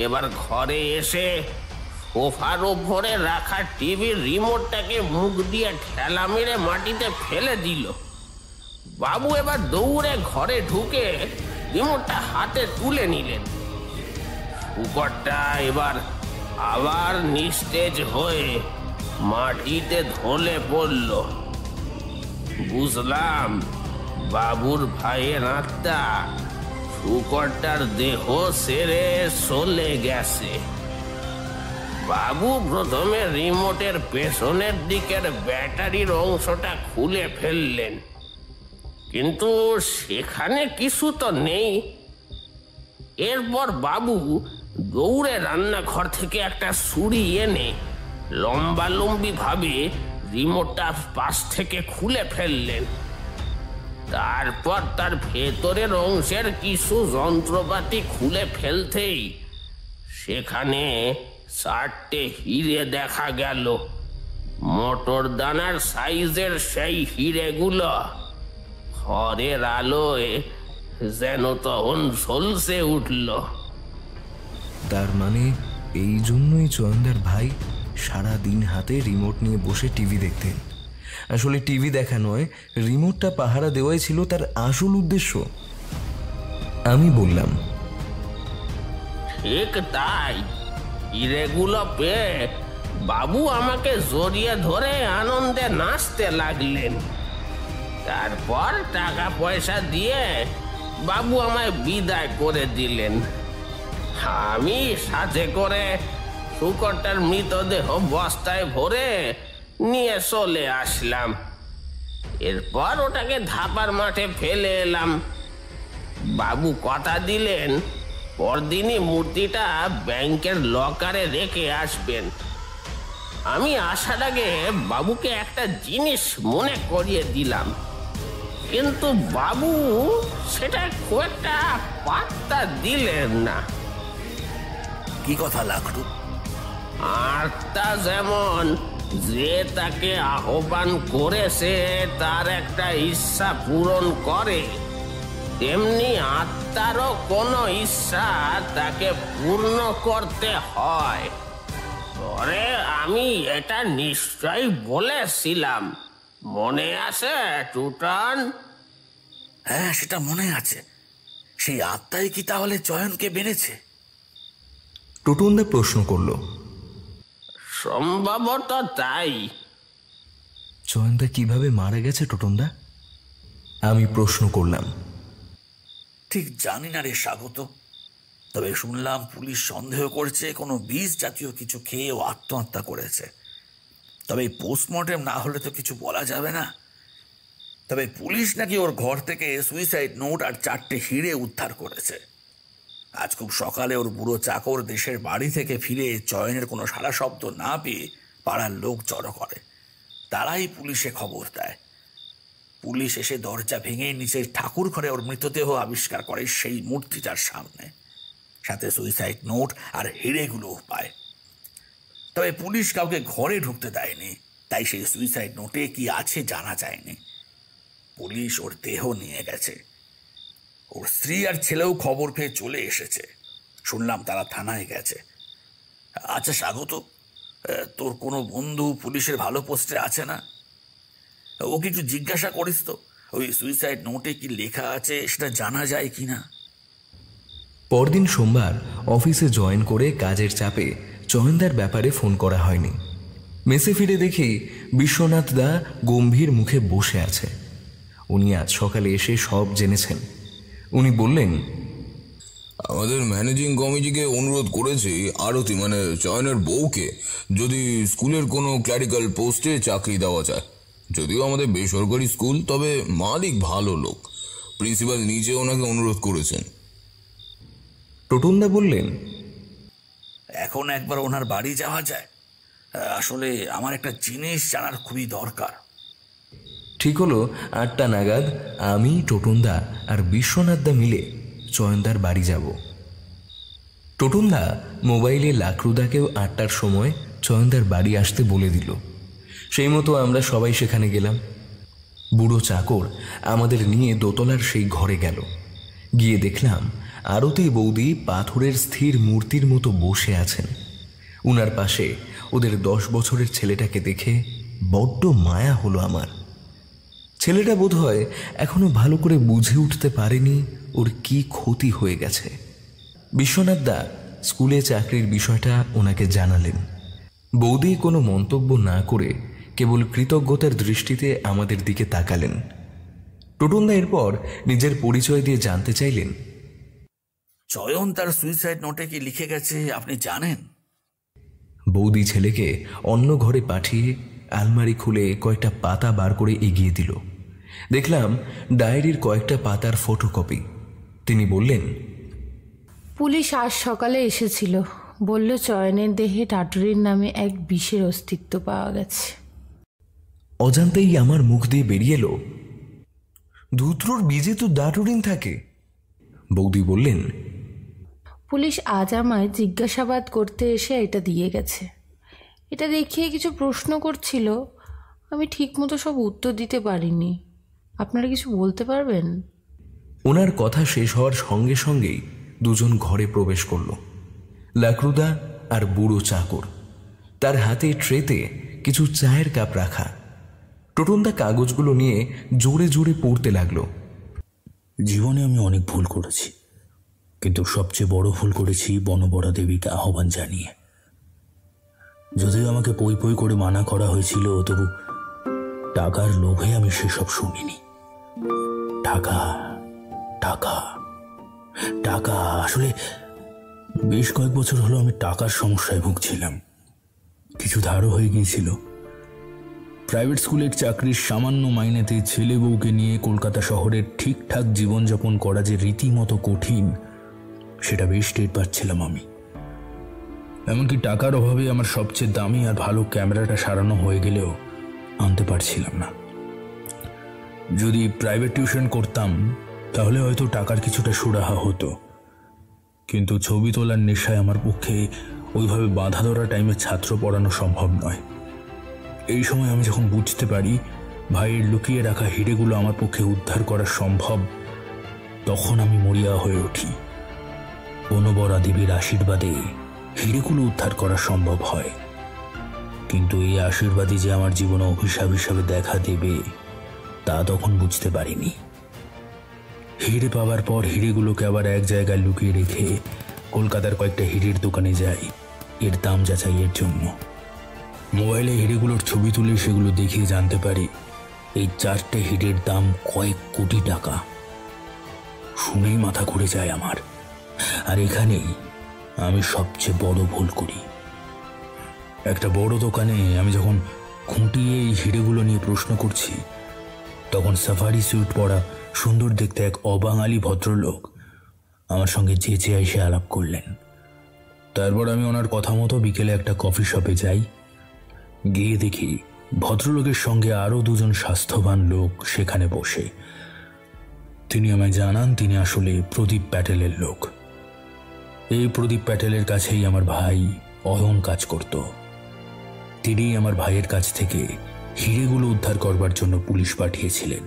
এবার ঘরে এসে সোফার ওপরে রাখা টিভির রিমোটটাকে মুখ দিয়ে ঠেলা মেরে মাটিতে ফেলে দিল। বাবু এবার দৌড়ে ঘরে ঢুকে রিমোটটা হাতে তুলে নিলেন। শূকরটা এবার আবার নিস্তেজ হয়ে মাটিতে ঢলে পড়ল। বুঝলাম বাবুর ভাইয়ের আত্মা শূকরটার দেহ ছেড়ে চলে গেছে। বাবু প্রথমে রিমোটের পেছনের দিকের ব্যাটারির অংশটা খুলে ফেললেন, কিন্তু সেখানে কিছু তো নেই। এরপর বাবু দৌড়ে রান্নাঘর থেকে একটা ছুরি এনে লম্বালম্বি ভাবে রিমোটটা পাশ থেকে খুলে ফেললেন। তারপর তার ভেতরের অংশের কিছু যন্ত্রপাতি খুলে ফেলতেই সেখানে 4টে হিরে দেখা গেল। মোটর দানার সাইজের সেই হিরেগুলো ঘরের আলোয় যেন তখন ঝলসে উঠল। তার মানে এই জন্যই চয়নদার ভাই সারা দিন হাতে রিমোট নিয়ে বসে টিভি দেখতেন। আসলে টিভি দেখা নয়, রিমোটটা পাহারা দেওয়াই ছিল তার আসল উদ্দেশ্য। আমি বললাম, ঠিক তাই। হিরেগুলো পেয়ে বাবু আমাকে জড়িয়ে ধরে আনন্দে নাচতে লাগলেন। তারপর টাকা পয়সা দিয়ে বাবু আমায় বিদায় করে দিলেন। আমি সাথে করে শুকরটার মৃতদেহ বস্তায় ভরে নিয়ে চলে আসলাম। এরপর ওটাকে ধাপার মাঠে ফেলে এলাম। বাবু কথা দিলেন পরদিনই মূর্তিটা ব্যাংকের লকারে রেখে আসবেন। আমি আসার আগে বাবুকে একটা জিনিস মনে করিয়ে দিলাম, কিন্তু বাবু সেটা খুব একটা পাত্তা দিলেন না। কি কথা লাকড়ু? আত্মা যেমন যে তাকে আহ্বান করেছে তার একটা ইচ্ছা পূরণ করে, তেমনি আত্মারও কোনো ইচ্ছা তাকে পূর্ণ করতে হয়। পরে আমি এটা নিশ্চয়ই বলেছিলাম, মনে আছে টুটন? হ্যাঁ, সেটা মনে আছে। সেই আত্মাই কি তাহলে চয়নকে বেড়েছে? টোটনদা প্রশ্ন করল। সম্ভবত তাই। চয়নদা কিভাবে মারা গেছে টোটনদা? আমি প্রশ্ন করলাম। ঠিক জানি না রে স্বাগত, তবে শুনলাম পুলিশ সন্দেহ করছে কোনো বিষ জাতীয় কিছু খেয়ে ও আত্মহত্যা করেছে। তবে পোস্টমর্টেম না হলে তো কিছু বলা যাবে না। তবে পুলিশ নাকি ওর ঘর থেকে সুইসাইড নোট আর 4টে হিরে উদ্ধার করেছে। আজ খুব সকালে ওর বুড়ো চাকর দেশের বাড়ি থেকে ফিরে চয়নের কোনো সারা শব্দ না পেয়ে পাড়ার লোক জড়ো করে। তারাই পুলিশে খবর দেয়। পুলিশ এসে দরজা ভেঙে নিচের ঠাকুর ঘরে ওর মৃতদেহ আবিষ্কার করে সেই মূর্তিটার সামনে, সাথে সুইসাইড নোট আর হিরেগুলোও পায়। তবে পুলিশ কাউকে ঘরে ঢুকতে দেয়নি, তাই সেই সুইসাইড নোটে কি আছে জানা যায়নি। পুলিশ ওর দেহ নিয়ে গেছে। ওর স্ত্রী আর ছেলেও খবর পেয়ে চলে এসেছে। শুনলাম তারা থানায় গেছে। আচ্ছা স্বাগত, তোর কোনো বন্ধু পুলিশের ভালো পোস্টে আছে না? ও কিছু জিজ্ঞাসা করিস তো, ওই সুইসাইড নোটে কি লেখা আছে সেটা জানা যায় কিনা। পরদিন সোমবার অফিসে জয়েন করে কাজের চাপে চয়নদার ব্যাপারে ফোন করা হয়নি। মেসে ফিরে দেখি বিশ্বনাথ দা গম্ভীর মুখে বসে আছে। উনি আজ সকালে এসে সব জেনেছেন। উনি বললেন, আমাদের ম্যানেজিং কমিটিকে অনুরোধ করেছি আরতি মানে চয়নের বউকে যদি স্কুলের কোনো ক্লারিক্যাল পোস্টে চাকরি দেওয়া যায়। যদিও আমাদের বেসরকারি স্কুল, তবে মালিক ভালো লোক। প্রিন্সিপাল নিজে ওনাকে অনুরোধ করেছেন। টোটনদা বললেন, এখন একবার ওনার বাড়ি যাওয়া যায়? আসলে আমার একটা জিনিস জানার খুবই দরকার। ঠিক হলো 8টা নাগাদ আমি, টোটনদা আর বিশ্বনাথদা মিলে চয়নদার বাড়ি যাব। টোটনদা মোবাইলে লাকড়ুদাকেও 8টার সময় চয়নদার বাড়ি আসতে বলে দিল। সেই মতো আমরা সবাই সেখানে গেলাম। বুড়ো চাকর আমাদের নিয়ে দোতলার সেই ঘরে গেল। গিয়ে দেখলাম আরতি বৌদি পাথরের স্থির মূর্তির মতো বসে আছেন। উনার পাশে ওদের 10 বছরের ছেলেটাকে দেখে বড্ড মায়া হলো আমার। ছেলেটা বোধহয় এখনো ভালো করে বুঝে উঠতে পারেনি ওর কি ক্ষতি হয়ে গেছে। বিশ্বনাথদা স্কুলে চাকরির বিষয়টা ওনাকে জানালেন। বৌদি কোনো মন্তব্য না করে কেবল কৃতজ্ঞতার দৃষ্টিতে আমাদের দিকে তাকালেন। টোটনদা এরপর নিজের পরিচয় দিয়ে জানতে চাইলেন, চয়ন তার সুইসাইড নোটে কি লিখে গেছে আপনি জানেন? বৌদি ছেলেকে অন্য ঘরে পাঠিয়ে আলমারি খুলে কয়েকটা পাতা বার করে এগিয়ে দিল। দেখলাম ডায়েরির কয়েকটা পাতার ফটোকপি। তিনি বললেন, পুলিশ আজ সকালে এসেছিল, বলল চয়নের দেহে টাটুরির নামে এক বিষের অস্তিত্ব পাওয়া গেছে। অজান্তেই আমার মুখ দিয়ে বেরিয়ে এলো, ধুত্রুর বীজে তো ডাটুরিন থাকে। বৌদি বললেন, পুলিশ আজ আমায় জিজ্ঞাসাবাদ করতে এসে এটা দিয়ে গেছে। এটা দেখিয়ে কিছু প্রশ্ন করছিল, আমি ঠিকমতো সব উত্তর দিতে পারিনি। আপনারা কিছু বলতে পারবেন? ওনার কথা শেষ হওয়ার সঙ্গে সঙ্গেই দুজন ঘরে প্রবেশ করল। লাকরুদা আর বুড়ো চাকর। তার হাতে ট্রেতে কিছু চায়ের কাপ রাখা। টোটনদা কাগজগুলো নিয়ে জোরে জোরে পড়তে লাগলো। জীবনে আমি অনেক ভুল করেছি, কিন্তু সবচেয়ে বড় ভুল করেছি বনবরা দেবীকে আহ্বান জানিয়ে। যদিও আমাকে পই পই করে মানা করা হয়েছিল, তবু টাকার লোভে আমি সেসব শুনিনি। টাকা টাকা টাকা, আসলে বেশ কয়েক বছর হলো আমি টাকার সমস্যায় ভুগছিলাম। কিছু ধারও হয়ে গিয়েছিল। প্রাইভেট স্কুলের চাকরির সামান্য মাইনেতে ছেলে বউকে নিয়ে কলকাতা শহরের ঠিকঠাক জীবনযাপন করা যে রীতিমতো কঠিন, সেটা বেশ টের পাচ্ছিলাম আমি। এমনকি টাকার অভাবে আমার সবচেয়ে দামি আর ভালো ক্যামেরাটা সারানো হয়ে গেলেও আনতে পারছিলাম না। যদি প্রাইভেট টিউশন করতাম তাহলে হয়তো টাকার কিছুটা সুরাহা হতো, কিন্তু ছবি তোলার নেশায় আমার পক্ষে ওইভাবে বাধা ধরা টাইমে ছাত্র পড়ানো সম্ভব নয়। এই সময় আমি যখন বুঝতে পারি ভাইয়ের লুকিয়ে রাখা হিরেগুলো আমার পক্ষে উদ্ধার করা সম্ভব, তখন আমি মরিয়া হয়ে উঠি। বনবরা দেবীর আশীর্বাদে হিরেগুলো উদ্ধার করা সম্ভব হয়, কিন্তু এই আশীর্বাদই যে আমার জীবনে অভিশাপ হিসাবে দেখা দেবে তা তখন বুঝতে পারিনি। হিরে পাওয়ার পর হিরেগুলোকে আবার এক জায়গায় লুকিয়ে রেখে কলকাতার কয়েকটা হিরের দোকানে যাই এর দাম যাচাইয়ের জন্য। মোবাইলে হিরেগুলোর ছবি তুলে সেগুলো দেখিয়ে জানতে পারি এই 4টে হিরের দাম কয়েক কোটি টাকা। শুনেই মাথা ঘুরে যায় আমার। আর এখানেই আমি সবচেয়ে বড় ভুল করি। একটা বড় দোকানে আমি যখন খুঁটিয়ে এই হিরেগুলো নিয়ে প্রশ্ন করছি, তখন সাফারি স্যুট পরা সুন্দর দেখতে এক অবাঙালি ভদ্রলোক আমার সঙ্গে চেঁচে এসে আলাপ করলেন। তারপর আমি ওনার কথা মতো বিকেলে একটা কফি শপে যাই। গিয়ে দেখি ভদ্রলোকের সঙ্গে আরও দুজন স্বাস্থ্যবান লোক সেখানে বসে। তিনি আমায় জানান তিনি আসলে প্রদীপ প্যাটেলের লোক। এই প্রদীপ প্যাটেলের কাছেই আমার ভাই অয়ন কাজ করত। তিনি আমার ভাইয়ের কাছ থেকে হিরেগুলো উদ্ধার করবার জন্য পুলিশ পাঠিয়েছিলেন।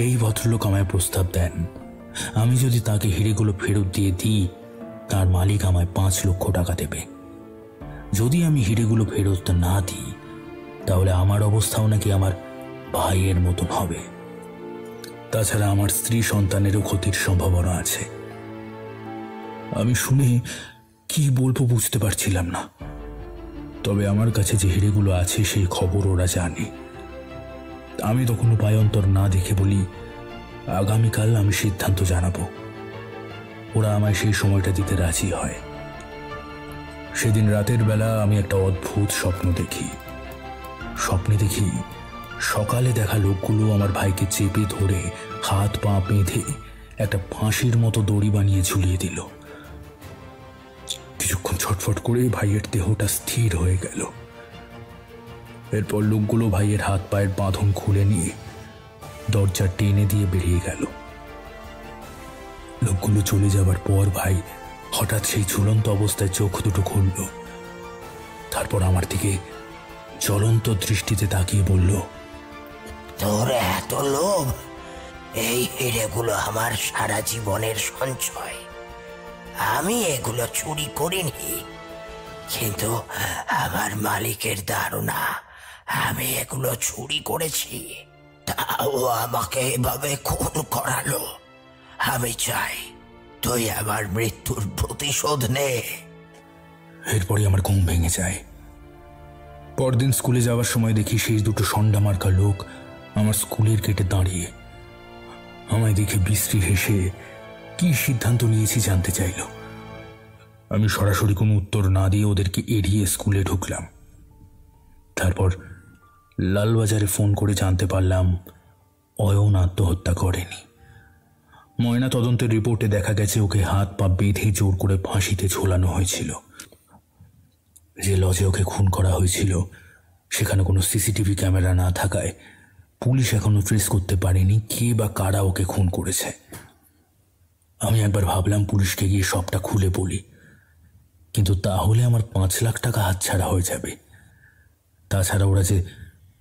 এই ভদ্রলোক আমায় প্রস্তাব দেন, আমি যদি তাকে হিরেগুলো ফেরত দিয়ে দিই তার মালিক আমায় 5 লক্ষ টাকা দেবে। যদি আমি হিরেগুলো ফেরত না দিই তাহলে আমার অবস্থাও নাকি আমার ভাইয়ের মতন হবে। তাছাড়া আমার স্ত্রী সন্তানেরও ক্ষতির সম্ভাবনা আছে। আমি শুনে কি বলবো বুঝতে পারছিলাম না। তবে আমার কাছে যে হিরেগুলো আছে সেই খবর ওরা জানে। আমি তখন উপায়ন্তর না দেখে বলি, আগামীকাল আমি সিদ্ধান্ত জানাবো। ওরা আমায় সেই সময়টা দিতে রাজি হয়। সেদিন রাতের বেলা আমি একটা অদ্ভুত স্বপ্ন দেখি। স্বপ্নে দেখি সকালে দেখা লোকগুলো আমার ভাইকে চেপে ধরে হাত পা বেঁধে একটা ফাঁসির মতো দড়ি বানিয়ে ঝুলিয়ে দিল। কিছুক্ষণ ছটফট করে ভাইয়ের দেহটা স্থির হয়ে গেল। এরপর লোকগুলো ভাইয়ের হাত পায়ের বাঁধন খুলে নিয়ে দরজা টেনে দিয়ে বেরিয়ে গেল। লোকগুলো চলে যাবার পর ভাই হঠাৎ সেই ঝুলন্ত অবস্থায় চোখ দুটো খুলল। তারপর আমার দিকে জ্বলন্ত দৃষ্টিতে তাকিয়ে বলল, তোর এত লোভ? এই হিরেগুলো আমার সারা জীবনের সঞ্চয়। আমি এগুলো চুরি করিনি, কিন্তু আমার মালিকের ধারণা আমি এগুলো চুরি করেছি। তাও আমাকে এভাবে খুন করালো। আমি চাই তুই আমার মৃত্যুর প্রতিশোধ নে। এরপরে আমার ঘুম ভেঙে যায়। পরদিন স্কুলে যাওয়ার সময় দেখি সেই দুটো সন্ডা মার্কা লোক আমার স্কুলের গেটে দাঁড়িয়ে আমায় দেখে বিশ্রী হেসে কি সিদ্ধান্ত নিয়েছি জানতে চাইল। আমি সরাসরি কোনো উত্তর না দিয়ে ওদেরকে এড়িয়ে স্কুলে ঢুকলাম। তারপর লালবাজারে ফোন করে জানতে পারলাম অয়ন আত্মহত্যা করেনি। ময়না তদন্তের রিপোর্টে দেখা গেছে ওকে হাত পা বেঁধে জোর করে ফাঁসিতে ঝোলানো হয়েছিল। যে লজে ওকে খুন করা হয়েছিল সেখানে কোনো সিসিটিভি ক্যামেরা না থাকায় পুলিশ এখনো ট্রেস করতে পারেনি কে বা কারা ওকে খুন করেছে। আমি একবার ভাবলাম পুলিশকে গিয়ে সবটা খুলে বলি, কিন্তু তাহলে আমার 5 লাখ টাকা হাতছাড়া হয়ে যাবে। তাছাড়া ওরা যে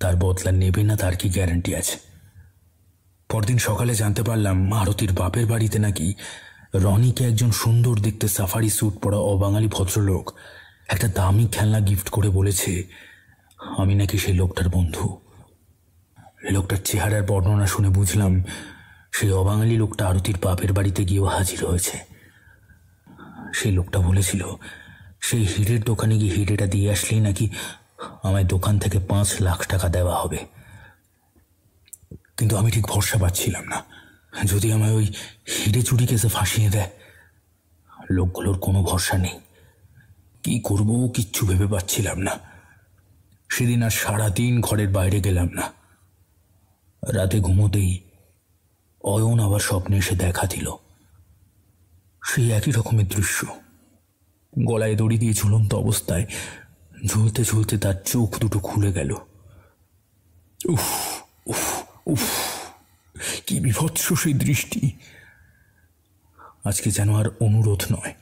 তার বদলা নেবে না তার কি গ্যারান্টি আছে? পরদিন সকালে জানতে পারলাম আরতির বাপের বাড়িতে নাকি রনিকে একজন সুন্দর দেখতে সাফারি স্যুট পরা অবাঙালি ভদ্রলোক একটা দামি খেলনা গিফট করে বলেছে আমি নাকি সেই লোকটার বন্ধু। লোকটার চেহারার বর্ণনা শুনে বুঝলাম সেই অবাঙালি লোকটা আরতির বাপের বাড়িতে গিয়েও হাজির হয়েছে। সেই লোকটা বলেছিল সেই হিরের দোকানে গিয়ে হিরেটা দিয়ে আসলেই নাকি আমায় দোকান থেকে 5 লাখ টাকা দেওয়া হবে। কিন্তু আমি ঠিক ভরসা পাচ্ছিলাম না, যদি আমায় ওই হিরে চুরি কেসে ফাঁসিয়ে দেয়। লোকগুলোর কোনো ভরসা নেই, কি করব কিচ্ছু ভেবে পাচ্ছিলাম না। সেদিন আর সারাদিন ঘরের বাইরে গেলাম না। রাতে ঘুমোতেই অয়ন আবার স্বপ্নে এসে দেখা দিল। সেই একই রকমের দৃশ্য, গলায় দড়ি দিয়ে ঝুলন্ত অবস্থায় ঝুলতে ঝুলতে তার চোখ দুটো খুলে গেল। উফ উফ উফ, কি বিভৎস সেই দৃষ্টি! আজকে যেন আর অনুরোধ নয়,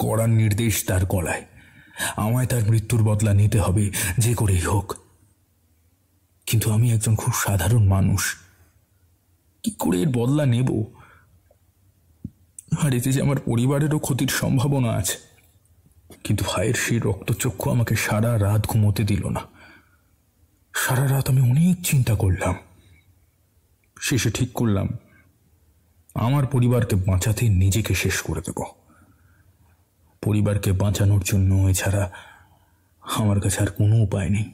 কড়ার নির্দেশ তার গলায়। আমায় তার মৃত্যুর বদলা নিতে হবে যে করেই হোক। কিন্তু আমি একজন খুব সাধারণ মানুষ, কি করে এর বদলা নেব? আর এতে যে আমার পরিবারেরও ক্ষতির সম্ভাবনা আছে। কিন্তু ভাইয়ের সেই রক্তচক্ষু আমাকে সারা রাত ঘুমোতে দিল না। সারা রাত আমি অনেক চিন্তা করলাম। শেষে ঠিক করলাম আমার পরিবারকে বাঁচাতে নিজেকে শেষ করে দেব। পরিবারকে বাঁচানোর জন্য এছাড়া আমার কাছে আর কোনো উপায় নেই।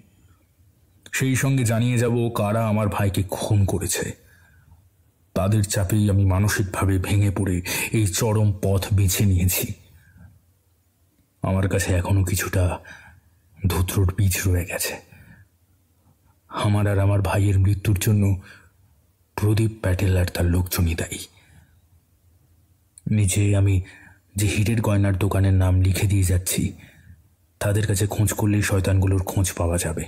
সেই সঙ্গে জানিয়ে যাব কারা আমার ভাইকে খুন করেছে। তাদের চাপেই আমি মানসিকভাবে ভেঙে পড়ে এই চরম পথ বেছে নিয়েছি। আমার কাছে এখনো কিছুটা ধুতরোর বীজ রয়ে গেছে। আমার আর আমার ভাইয়ের মৃত্যুর জন্য প্রদীপ প্যাটেল আর তার লোকজনই দায়ী। নিজে আমি যে হিরের গয়নার দোকানের নাম লিখে দিয়ে যাচ্ছি, তাদের কাছে খোঁজ করলেই শয়তানগুলোর খোঁজ পাওয়া যাবে।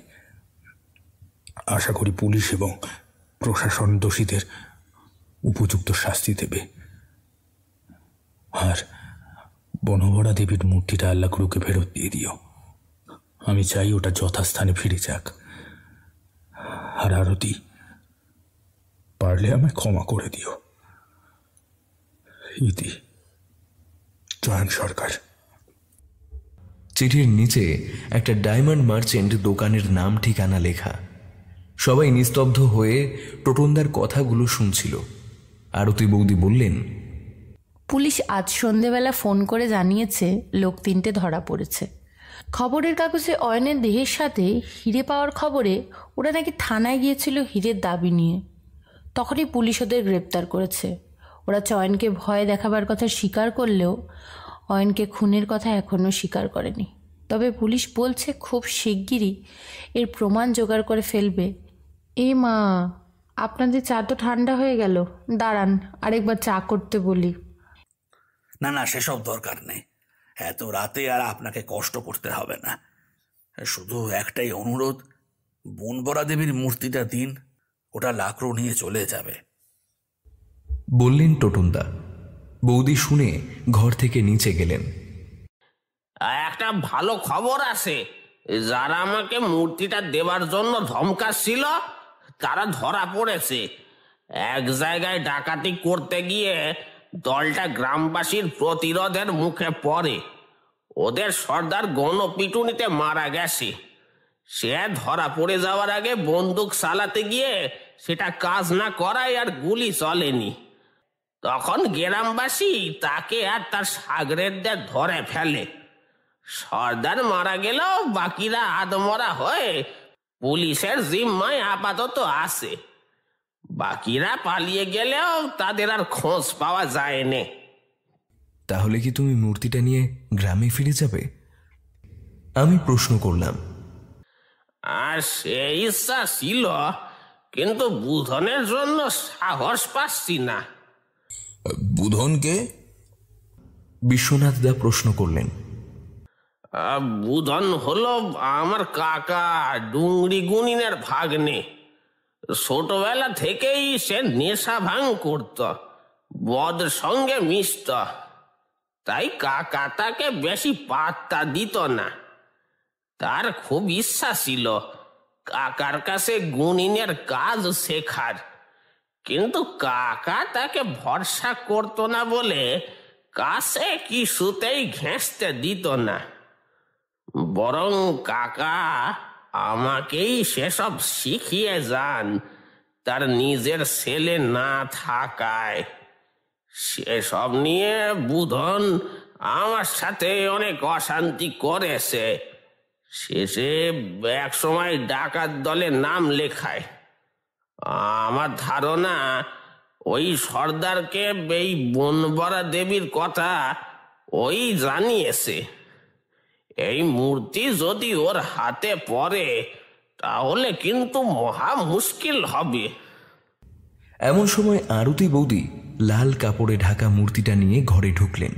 আশা করি পুলিশ এবং প্রশাসন দোষীদের উপযুক্ত শাস্তি দেবে। আর বনবরা দেবীর মূর্তিটা আল্লাহকে ফেরত দিয়ে দিও। আমি চাই ওটা যথাস্থানে ফিরে যাক। আর আরতি, পারলে আমায় ক্ষমা করে দিও। ইতি, জয়ন সরকার। চিঠির নিচে একটা ডায়মন্ড মার্চেন্ট দোকানের নাম ঠিকানা লেখা। সবাই নিস্তব্ধ হয়ে টোটনদার কথাগুলো শুনছিল। আরতি বৌদি বললেন, পুলিশ আজ সন্ধেবেলা ফোন করে জানিয়েছে লোক 3টে ধরা পড়েছে। খবরের কাগজে অয়নের দেহের সাথে হিরে পাওয়ার খবরে ওরা নাকি থানায় গিয়েছিল হিরের দাবি নিয়ে। তখনই পুলিশ ওদের গ্রেপ্তার করেছে। ওরা চয়নকে ভয় দেখাবার কথা স্বীকার করলেও অয়নকে খুনের কথা এখনও স্বীকার করেনি। তবে পুলিশ বলছে খুব শিগগিরই এর প্রমাণ জোগাড় করে ফেলবে। এ মা, আপনাদের চা তো ঠান্ডা হয়ে গেল, দাঁড়ান আরেকবার চা করতে বলি। না না, সেসব দরকার নেই। এত রাতে আর আপনাকে কষ্ট করতে হবে না। শুধু একটাই অনুরোধ, বনবরা দেবীর মূর্তিটা দিন, ওটা লাকড়ো নিয়ে চলে যাবে, বললেন টোটনদা। বৌদি শুনে ঘর থেকে নিচে গেলেন। একটা ভালো খবর আছে, যারা আমাকে মূর্তিটা দেবার জন্য ধমকাচ্ছিল তারা ধরা পড়েছে। এক জায়গায় ডাকাতি করতে গিয়ে দলটা গ্রামবাসীর প্রতিরোধের মুখে পড়ে। ওদের সর্দার গণপিটুনিতে মারা গেছে। সে ধরা পড়ে যাওয়ার আগে বন্দুক চালাতে গিয়ে সেটা কাজ না করায় আর গুলি চলেনি। তখন গ্রামবাসী তাকে আর তার সাগরেদদের ধরে ফেলে। সর্দার মারা গেলেও বাকিরা আদমরা হয়ে পুলিশের জিম্মায় আপাতত আছে। বাকিরা পালিয়ে গেলেও তাদের আর খোঁজ পাওয়া যায়নি। তাহলে কি তুমি মূর্তিটা নিয়ে গ্রামে ফিরে যাবে? আমি প্রশ্ন করলাম। আর সেই ইচ্ছা ছিল, কিন্তু বুধনের জন্য সাহস পাচ্ছি না। বুধনকে? বিশ্বনাথ দা প্রশ্ন করলেন। বুধন হলো আমার কাকা ডুংরি গুনিনের ভাগ্নে। ছোটবেলা থেকেই সে নেশা ভাঙ করত, বদ সঙ্গে মিশত, তাই কাকা তাকে বেশি পাত্তা দিত না। তার খুব ইচ্ছা ছিল কাকার কাছে গুনিনের কাজ শেখার, কিন্তু কাকা তাকে ভরসা করত না বলে কাছে কিছুতেই ঘেঁষতে দিত না। বরং কাকা আমাকেই সেসব শিখিয়ে যান, তার নিজের ছেলে না থাকায়। সেসব নিয়ে বুধন আমার সাথে অনেক অশান্তি করেছে। শেষে এক সময় ডাকাত দলে নাম লেখায়। আমার ধারণা ওই সর্দারকে এই বনবরা দেবীর কথা ওই জানিয়েছে। এই মূর্তি যদি ওর হাতে পড়ে তাহলে কিন্তু মহা মুশকিল হবে। এমন সময় আরতি বৌদি লাল কাপড়ে ঢাকা মূর্তিটা নিয়ে ঘরে ঢুকলেন।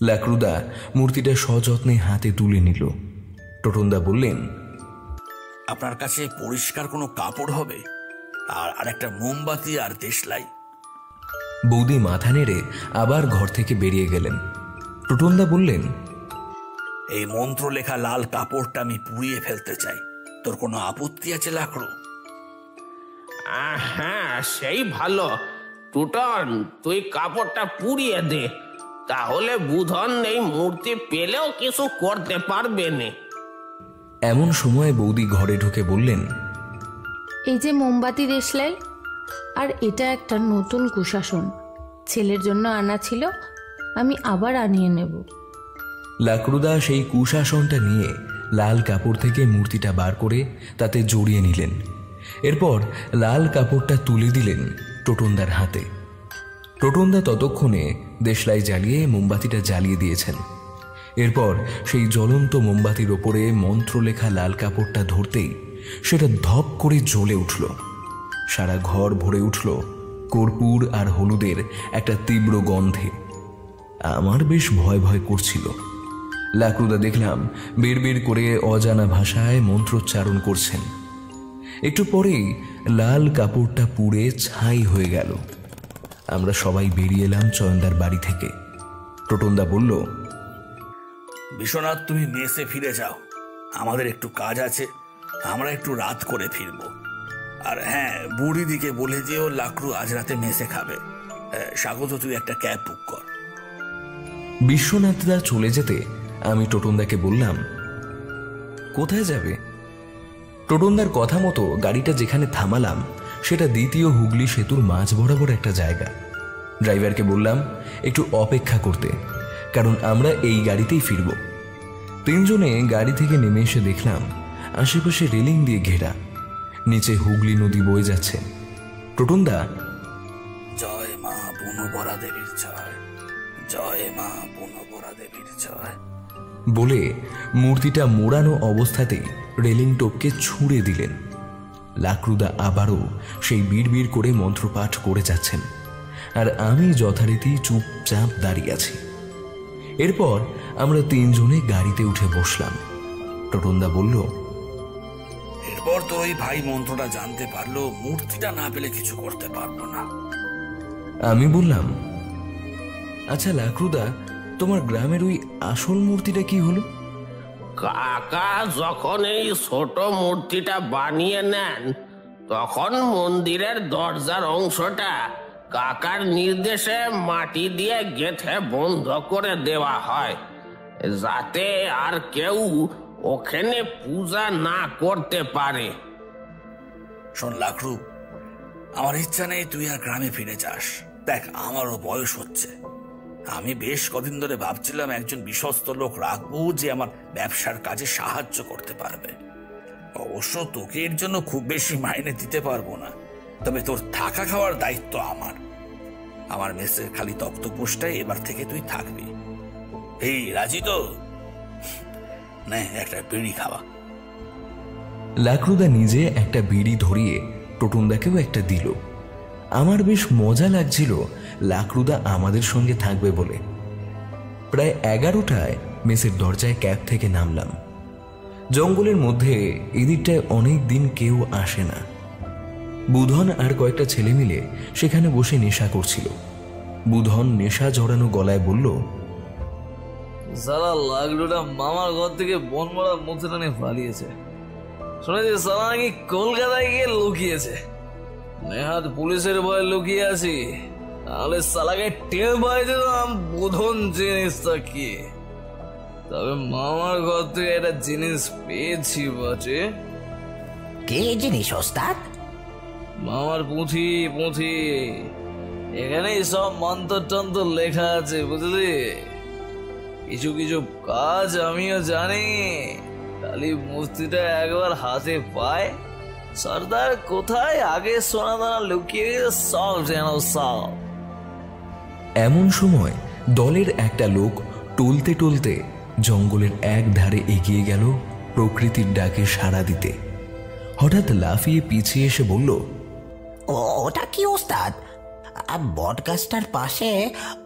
লাকড়ুদা মূর্তিটা সযত্নে হাতে তুলে নিল। টোটনদা বললেন, আপনার কাছে পরিষ্কার কোনো কাপড় হবে? আর একটা মোমবাতি আর দেশলাই। বৌদি মাথা নেড়ে আবার ঘর থেকে বেরিয়ে গেলেন। টোটনদা বললেন, এই মন্ত্র লেখা লাল কাপড়টা আমি পুড়িয়ে ফেলতে চাই। তোর কোনো আপত্তি আছে লাকড়ু? হ্যাঁ, সেই ভালো। টুটন, তুই কাপড়টা পুড়িয়ে দে, তাহলে বুধন এই মূর্তি পেলেও কিছু করতে পারবে না। এমন সময় বৌদি ঘরে ঢুকে বললেন, এই যে মোমবাতি দেশলাই, আর এটা একটা নতুন কুশাসন ছেলের জন্য আনা ছিল, আমি আবার আনিয়ে নেব। লাকড়ুদা সেই কুশাসনটা নিয়ে লাল কাপড় থেকে মূর্তিটা বার করে তাতে জড়িয়ে নিলেন। এরপর লাল কাপড়টা তুলে দিলেন টোটনদার হাতে। টোটনদা ততক্ষণে দেশলাই জ্বালিয়ে মোমবাতিটা জ্বালিয়ে দিয়েছেন। এরপর সেই জ্বলন্ত মোমবাতির ওপরে মন্ত্রলেখা লাল কাপড়টা ধরতেই সেটা ধপ করে জ্বলে উঠল। সারা ঘর ভরে উঠল কর্পূর আর হলুদের একটা তীব্র গন্ধে। আমার বেশ ভয় ভয় করছিল। লাকড়ুদা দেখলাম বের করে অজানা ভাষায় মন্ত্রোচ্চারণ করছেন। একটু পরেই লাল কাপড়টা পুড়ে ছাই হয়ে গেল। আমরা সবাই বেরিয়ে এলাম চয়নদার বাড়ি থেকে। টোটনদা বলল, বিশ্বনাথ, তুমি মেসে ফিরে যাও, আমাদের একটু কাজ আছে, আমরা একটু রাত করে ফিরব। আর হ্যাঁ, বুড়িদিকে বলে যেও লাকড়ু আজ রাতে মেসে খাবে। স্বাগত, তুই একটা ক্যাব বুক কর। বিশ্বনাথদা চলে যেতে আমি টোটনদাকে বললাম, কোথায় যাবে? টোটনদার কথা মতো গাড়িটা যেখানে থামালাম সেটা দ্বিতীয় হুগলি সেতুর মাঝ বরাবর একটা জায়গা। ড্রাইভারকে বললাম একটু অপেক্ষা করতে, কারণ আমরা এই গাড়িতেই ফিরব। তিনজনে গাড়ি থেকে নেমে এসে দেখলাম আশেপাশে রেলিং দিয়ে ঘেরা, নিচে হুগলি নদী বয়ে যাচ্ছে। টোটনদা, জয় মা বনবরা দেবীর জয়, জয় মা বনবরা দেবীর জয় বলে মূর্তিটা মোড়ানো অবস্থাতেই রেলিং টোপকে ছুঁড়ে দিলেন। লাকড়ুদা আবারও সেই বিড়বিড় করে মন্ত্রপাঠ করে যাচ্ছেন, আর আমি যথারীতি চুপচাপ দাঁড়িয়ে আছি। এরপর আমরা তিনজনে গাড়িতে উঠে বসলাম। টোটনদা বলল, এরপর তোর ওই ভাই মন্ত্রটা জানতে পারলো, মূর্তিটা না পেলে কিছু করতে পারবো না। আমি বললাম, আচ্ছা লাকড়ুদা, তোমার গ্রামের ওই আসল মূর্তিটা কি হলো? কাকা যখন এই ছোট মূর্তিটা বানিয়ে নেন, তখন মন্দিরের দরজার অংশটা কাকার নির্দেশে মাটি দিয়ে গেঁথে বন্ধ করে দেওয়া হয়, যাতে আর কেউ ওখানে পূজা না করতে পারে। শোন লাকড়ু, আমার ইচ্ছা নেই তুই আর গ্রামে ফিরে যাস। দেখ, আমারও বয়স হচ্ছে। আমি বেশ কদিন ধরে ভাবছিলাম একজন বিশ্বস্ত লোক রাখবো যে আমার ব্যবসার কাজে সাহায্য করতে পারবে। অবশ্য তোকে এর জন্য খুব বেশি মাইনে দিতে পারবো না, তবে তোর থাকা খাওয়ার দায়িত্ব আমার। আমার মেসের খালি তক্তপোষটায় এবার থেকে তুই থাকবি। এই রাজি তো? না, একটা বিড়ি খাওয়া। লাকড়ুদা নিজে একটা বিড়ি ধরিয়ে টোটনদাকেও একটা দিল। আমার বেশ মজা লাগছিল লাকড়ুদা আমাদের সঙ্গে থাকবে বলে। প্রায় 11টায় মেসের দরজায় ক্যাব থেকে নামলাম। জঙ্গলের মধ্যে এদিকটায় অনেক দিন কেউ আসে না। বুধন আর কয়েকটা ছেলে মিলে সেখানে বসে নেশা করছিল। বুধন নেশা জড়ানো গলায় বলল, সালা লাকড়ুটা মামার ঘর থেকে বন মরা মুখটা নিয়ে পালিয়েছে। শুনেছি সালা নাকি কলকাতায় গিয়ে লুকিয়েছে। নেহাত পুলিশের ভয়ে লুকিয়ে আছি, তাহলে সালাকে টের পাই দিলাম বুধন জিনিসটা কি। তবে মামার ঘর থেকে একটা জিনিস পেয়েছি বটে। কে জিনিস ওস্তাদ? মামার পুঁথি। এখানে সব মন্ত্র টন্ত্র লেখা আছে, বুঝলি? কিছু কিছু কাজ আমিও জানি। খালি মূর্তিটা একবার হাতে পায়, সর্দার কোথায় আগে সোনা দানা লুকিয়ে সব যেন সব। এমন সময় দলের একটা লোক টলতে টলতে জঙ্গলের এক ধারে এগিয়ে গেল প্রকৃতির ডাকে সাড়া দিতে। হঠাৎ লাফিয়ে পিছিয়ে এসে বলল, ওটা কি ওস্তাদ? বট গাছটার পাশে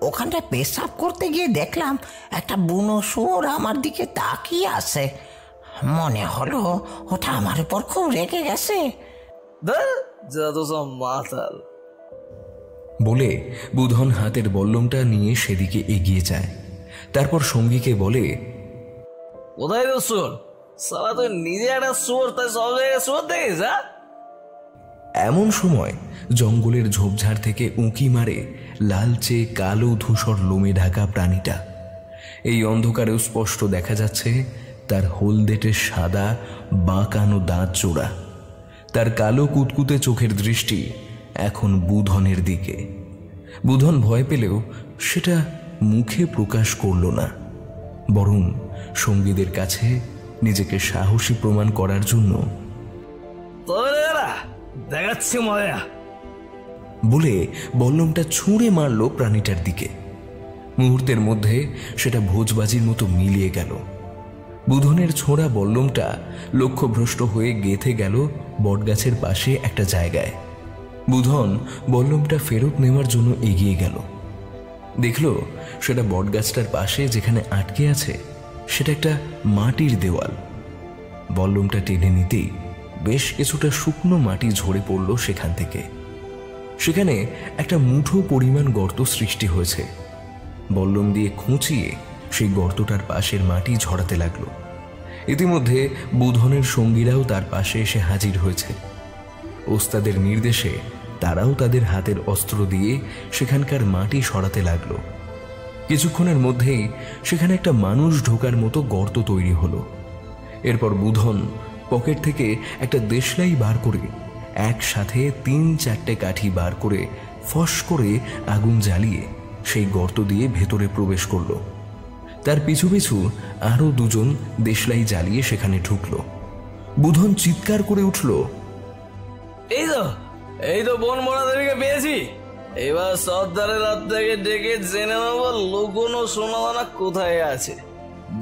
ওখানটা পেশাব করতে গিয়ে দেখলাম একটা বুনো শুয়োর আমার দিকে তাকিয়ে আছে। মনে হলো ওটা আমার উপর খুব রেগে গেছে। মাতাল বলে বুধন হাতের বল্লমটা নিয়ে সেদিকে এগিয়ে যায়। তারপর সঙ্গীকে বলে, কোথায় তো শুয়োর? সালা তুই নিজে একটা শুয়োর, তাই সব জায়গায় শুয়োর দেখিস? এমন সময় জঙ্গলের ঝোপঝাড় থেকে উঁকি মারে লালচে কালো ধূসর লোমে ঢাকা প্রাণীটা। এই অন্ধকারেও স্পষ্ট দেখা যাচ্ছে তার হলদেটে সাদা বাঁকানো দাঁত জোড়া। তার কালো কুতকুতে চোখের দৃষ্টি এখন বুধনের দিকে। বুধন ভয় পেলেও সেটা মুখে প্রকাশ করল না, বরং সঙ্গীদের কাছে নিজেকে সাহসী প্রমাণ করার জন্য দেখাচ্ছি মজা বলে বল্লমটা ছুঁড়ে মারল প্রাণীটার দিকে। মুহূর্তের মধ্যে সেটা ভোজবাজির মতো মিলিয়ে গেল। বুধনের ছোঁড়া বল্লমটা লক্ষ্যভ্রষ্ট হয়ে গেঁথে গেল বটগাছের পাশে একটা জায়গায়। বুধন বল্লমটা ফেরত নেওয়ার জন্য এগিয়ে গেল। দেখল সেটা বটগাছটার পাশে যেখানে আটকে আছে সেটা একটা মাটির দেওয়াল। বল্লমটা টেনে নিতেই বেশ কিছুটা শুকনো মাটি ঝরে পড়ল সেখান থেকে। সেখানে একটা মুঠো পরিমাণ গর্ত সৃষ্টি হয়েছে। বল্লম দিয়ে খুঁচিয়ে সেই গর্তটার পাশের মাটি ঝরাতে লাগলো। ইতিমধ্যে বুধনের সঙ্গীরাও তার পাশে এসে হাজির হয়েছে। ওস্তাদের নির্দেশে তারাও তাদের হাতের অস্ত্র দিয়ে সেখানকার মাটি সরাতে লাগলো। কিছুক্ষণের মধ্যেই সেখানে একটা মানুষ ঢোকার মতো গর্ত তৈরি হলো। এরপর বুধন পকেট থেকে একটা দেশলাই বার করে একসাথে 3-4টে কাঠি বার করে ফস করে আগুন জ্বালিয়ে সেই গর্ত দিয়ে ভেতরে প্রবেশ করল। তার পিছু পিছু আরো 2জন দেশলাই জ্বালিয়ে সেখানে ঢুকল। বুধন চিৎকার করে উঠল, এই তো বন মরা দেবীকে পেয়েছি। এবার সর্দারের হাত থেকে ডেকে জেনে নেব লুকোনো সোনাদানা কোথায় আছে।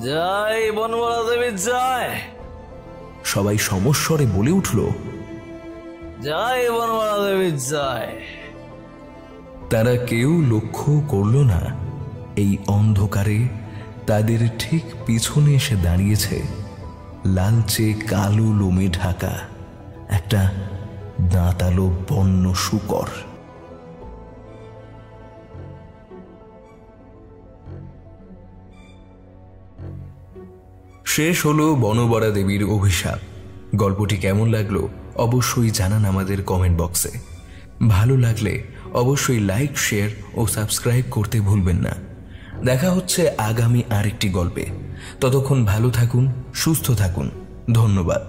যাই বন মরা দেবী যায়। সবাই সমস্বরে বলে উঠল, যাই বন মরা দেবী যায়। তারা কেউ লক্ষ্য করল না এই অন্ধকারে তাদের ঠিক পিছনে এসে দাঁড়িয়েছে লালচে কালো লোমে ঢাকা একটা দাঁতালো বন্য শূকর। শেষ হলো বনবরা দেবীর অভিশাপ। গল্পটি কেমন লাগলো অবশ্যই জানান আমাদের কমেন্ট বক্সে। ভালো লাগলে অবশ্যই লাইক, শেয়ার ও সাবস্ক্রাইব করতে ভুলবেন না। দেখা হচ্ছে আগামী আরেকটি গল্পে। ততক্ষণ ভালো থাকুন, সুস্থ থাকুন। ধন্যবাদ।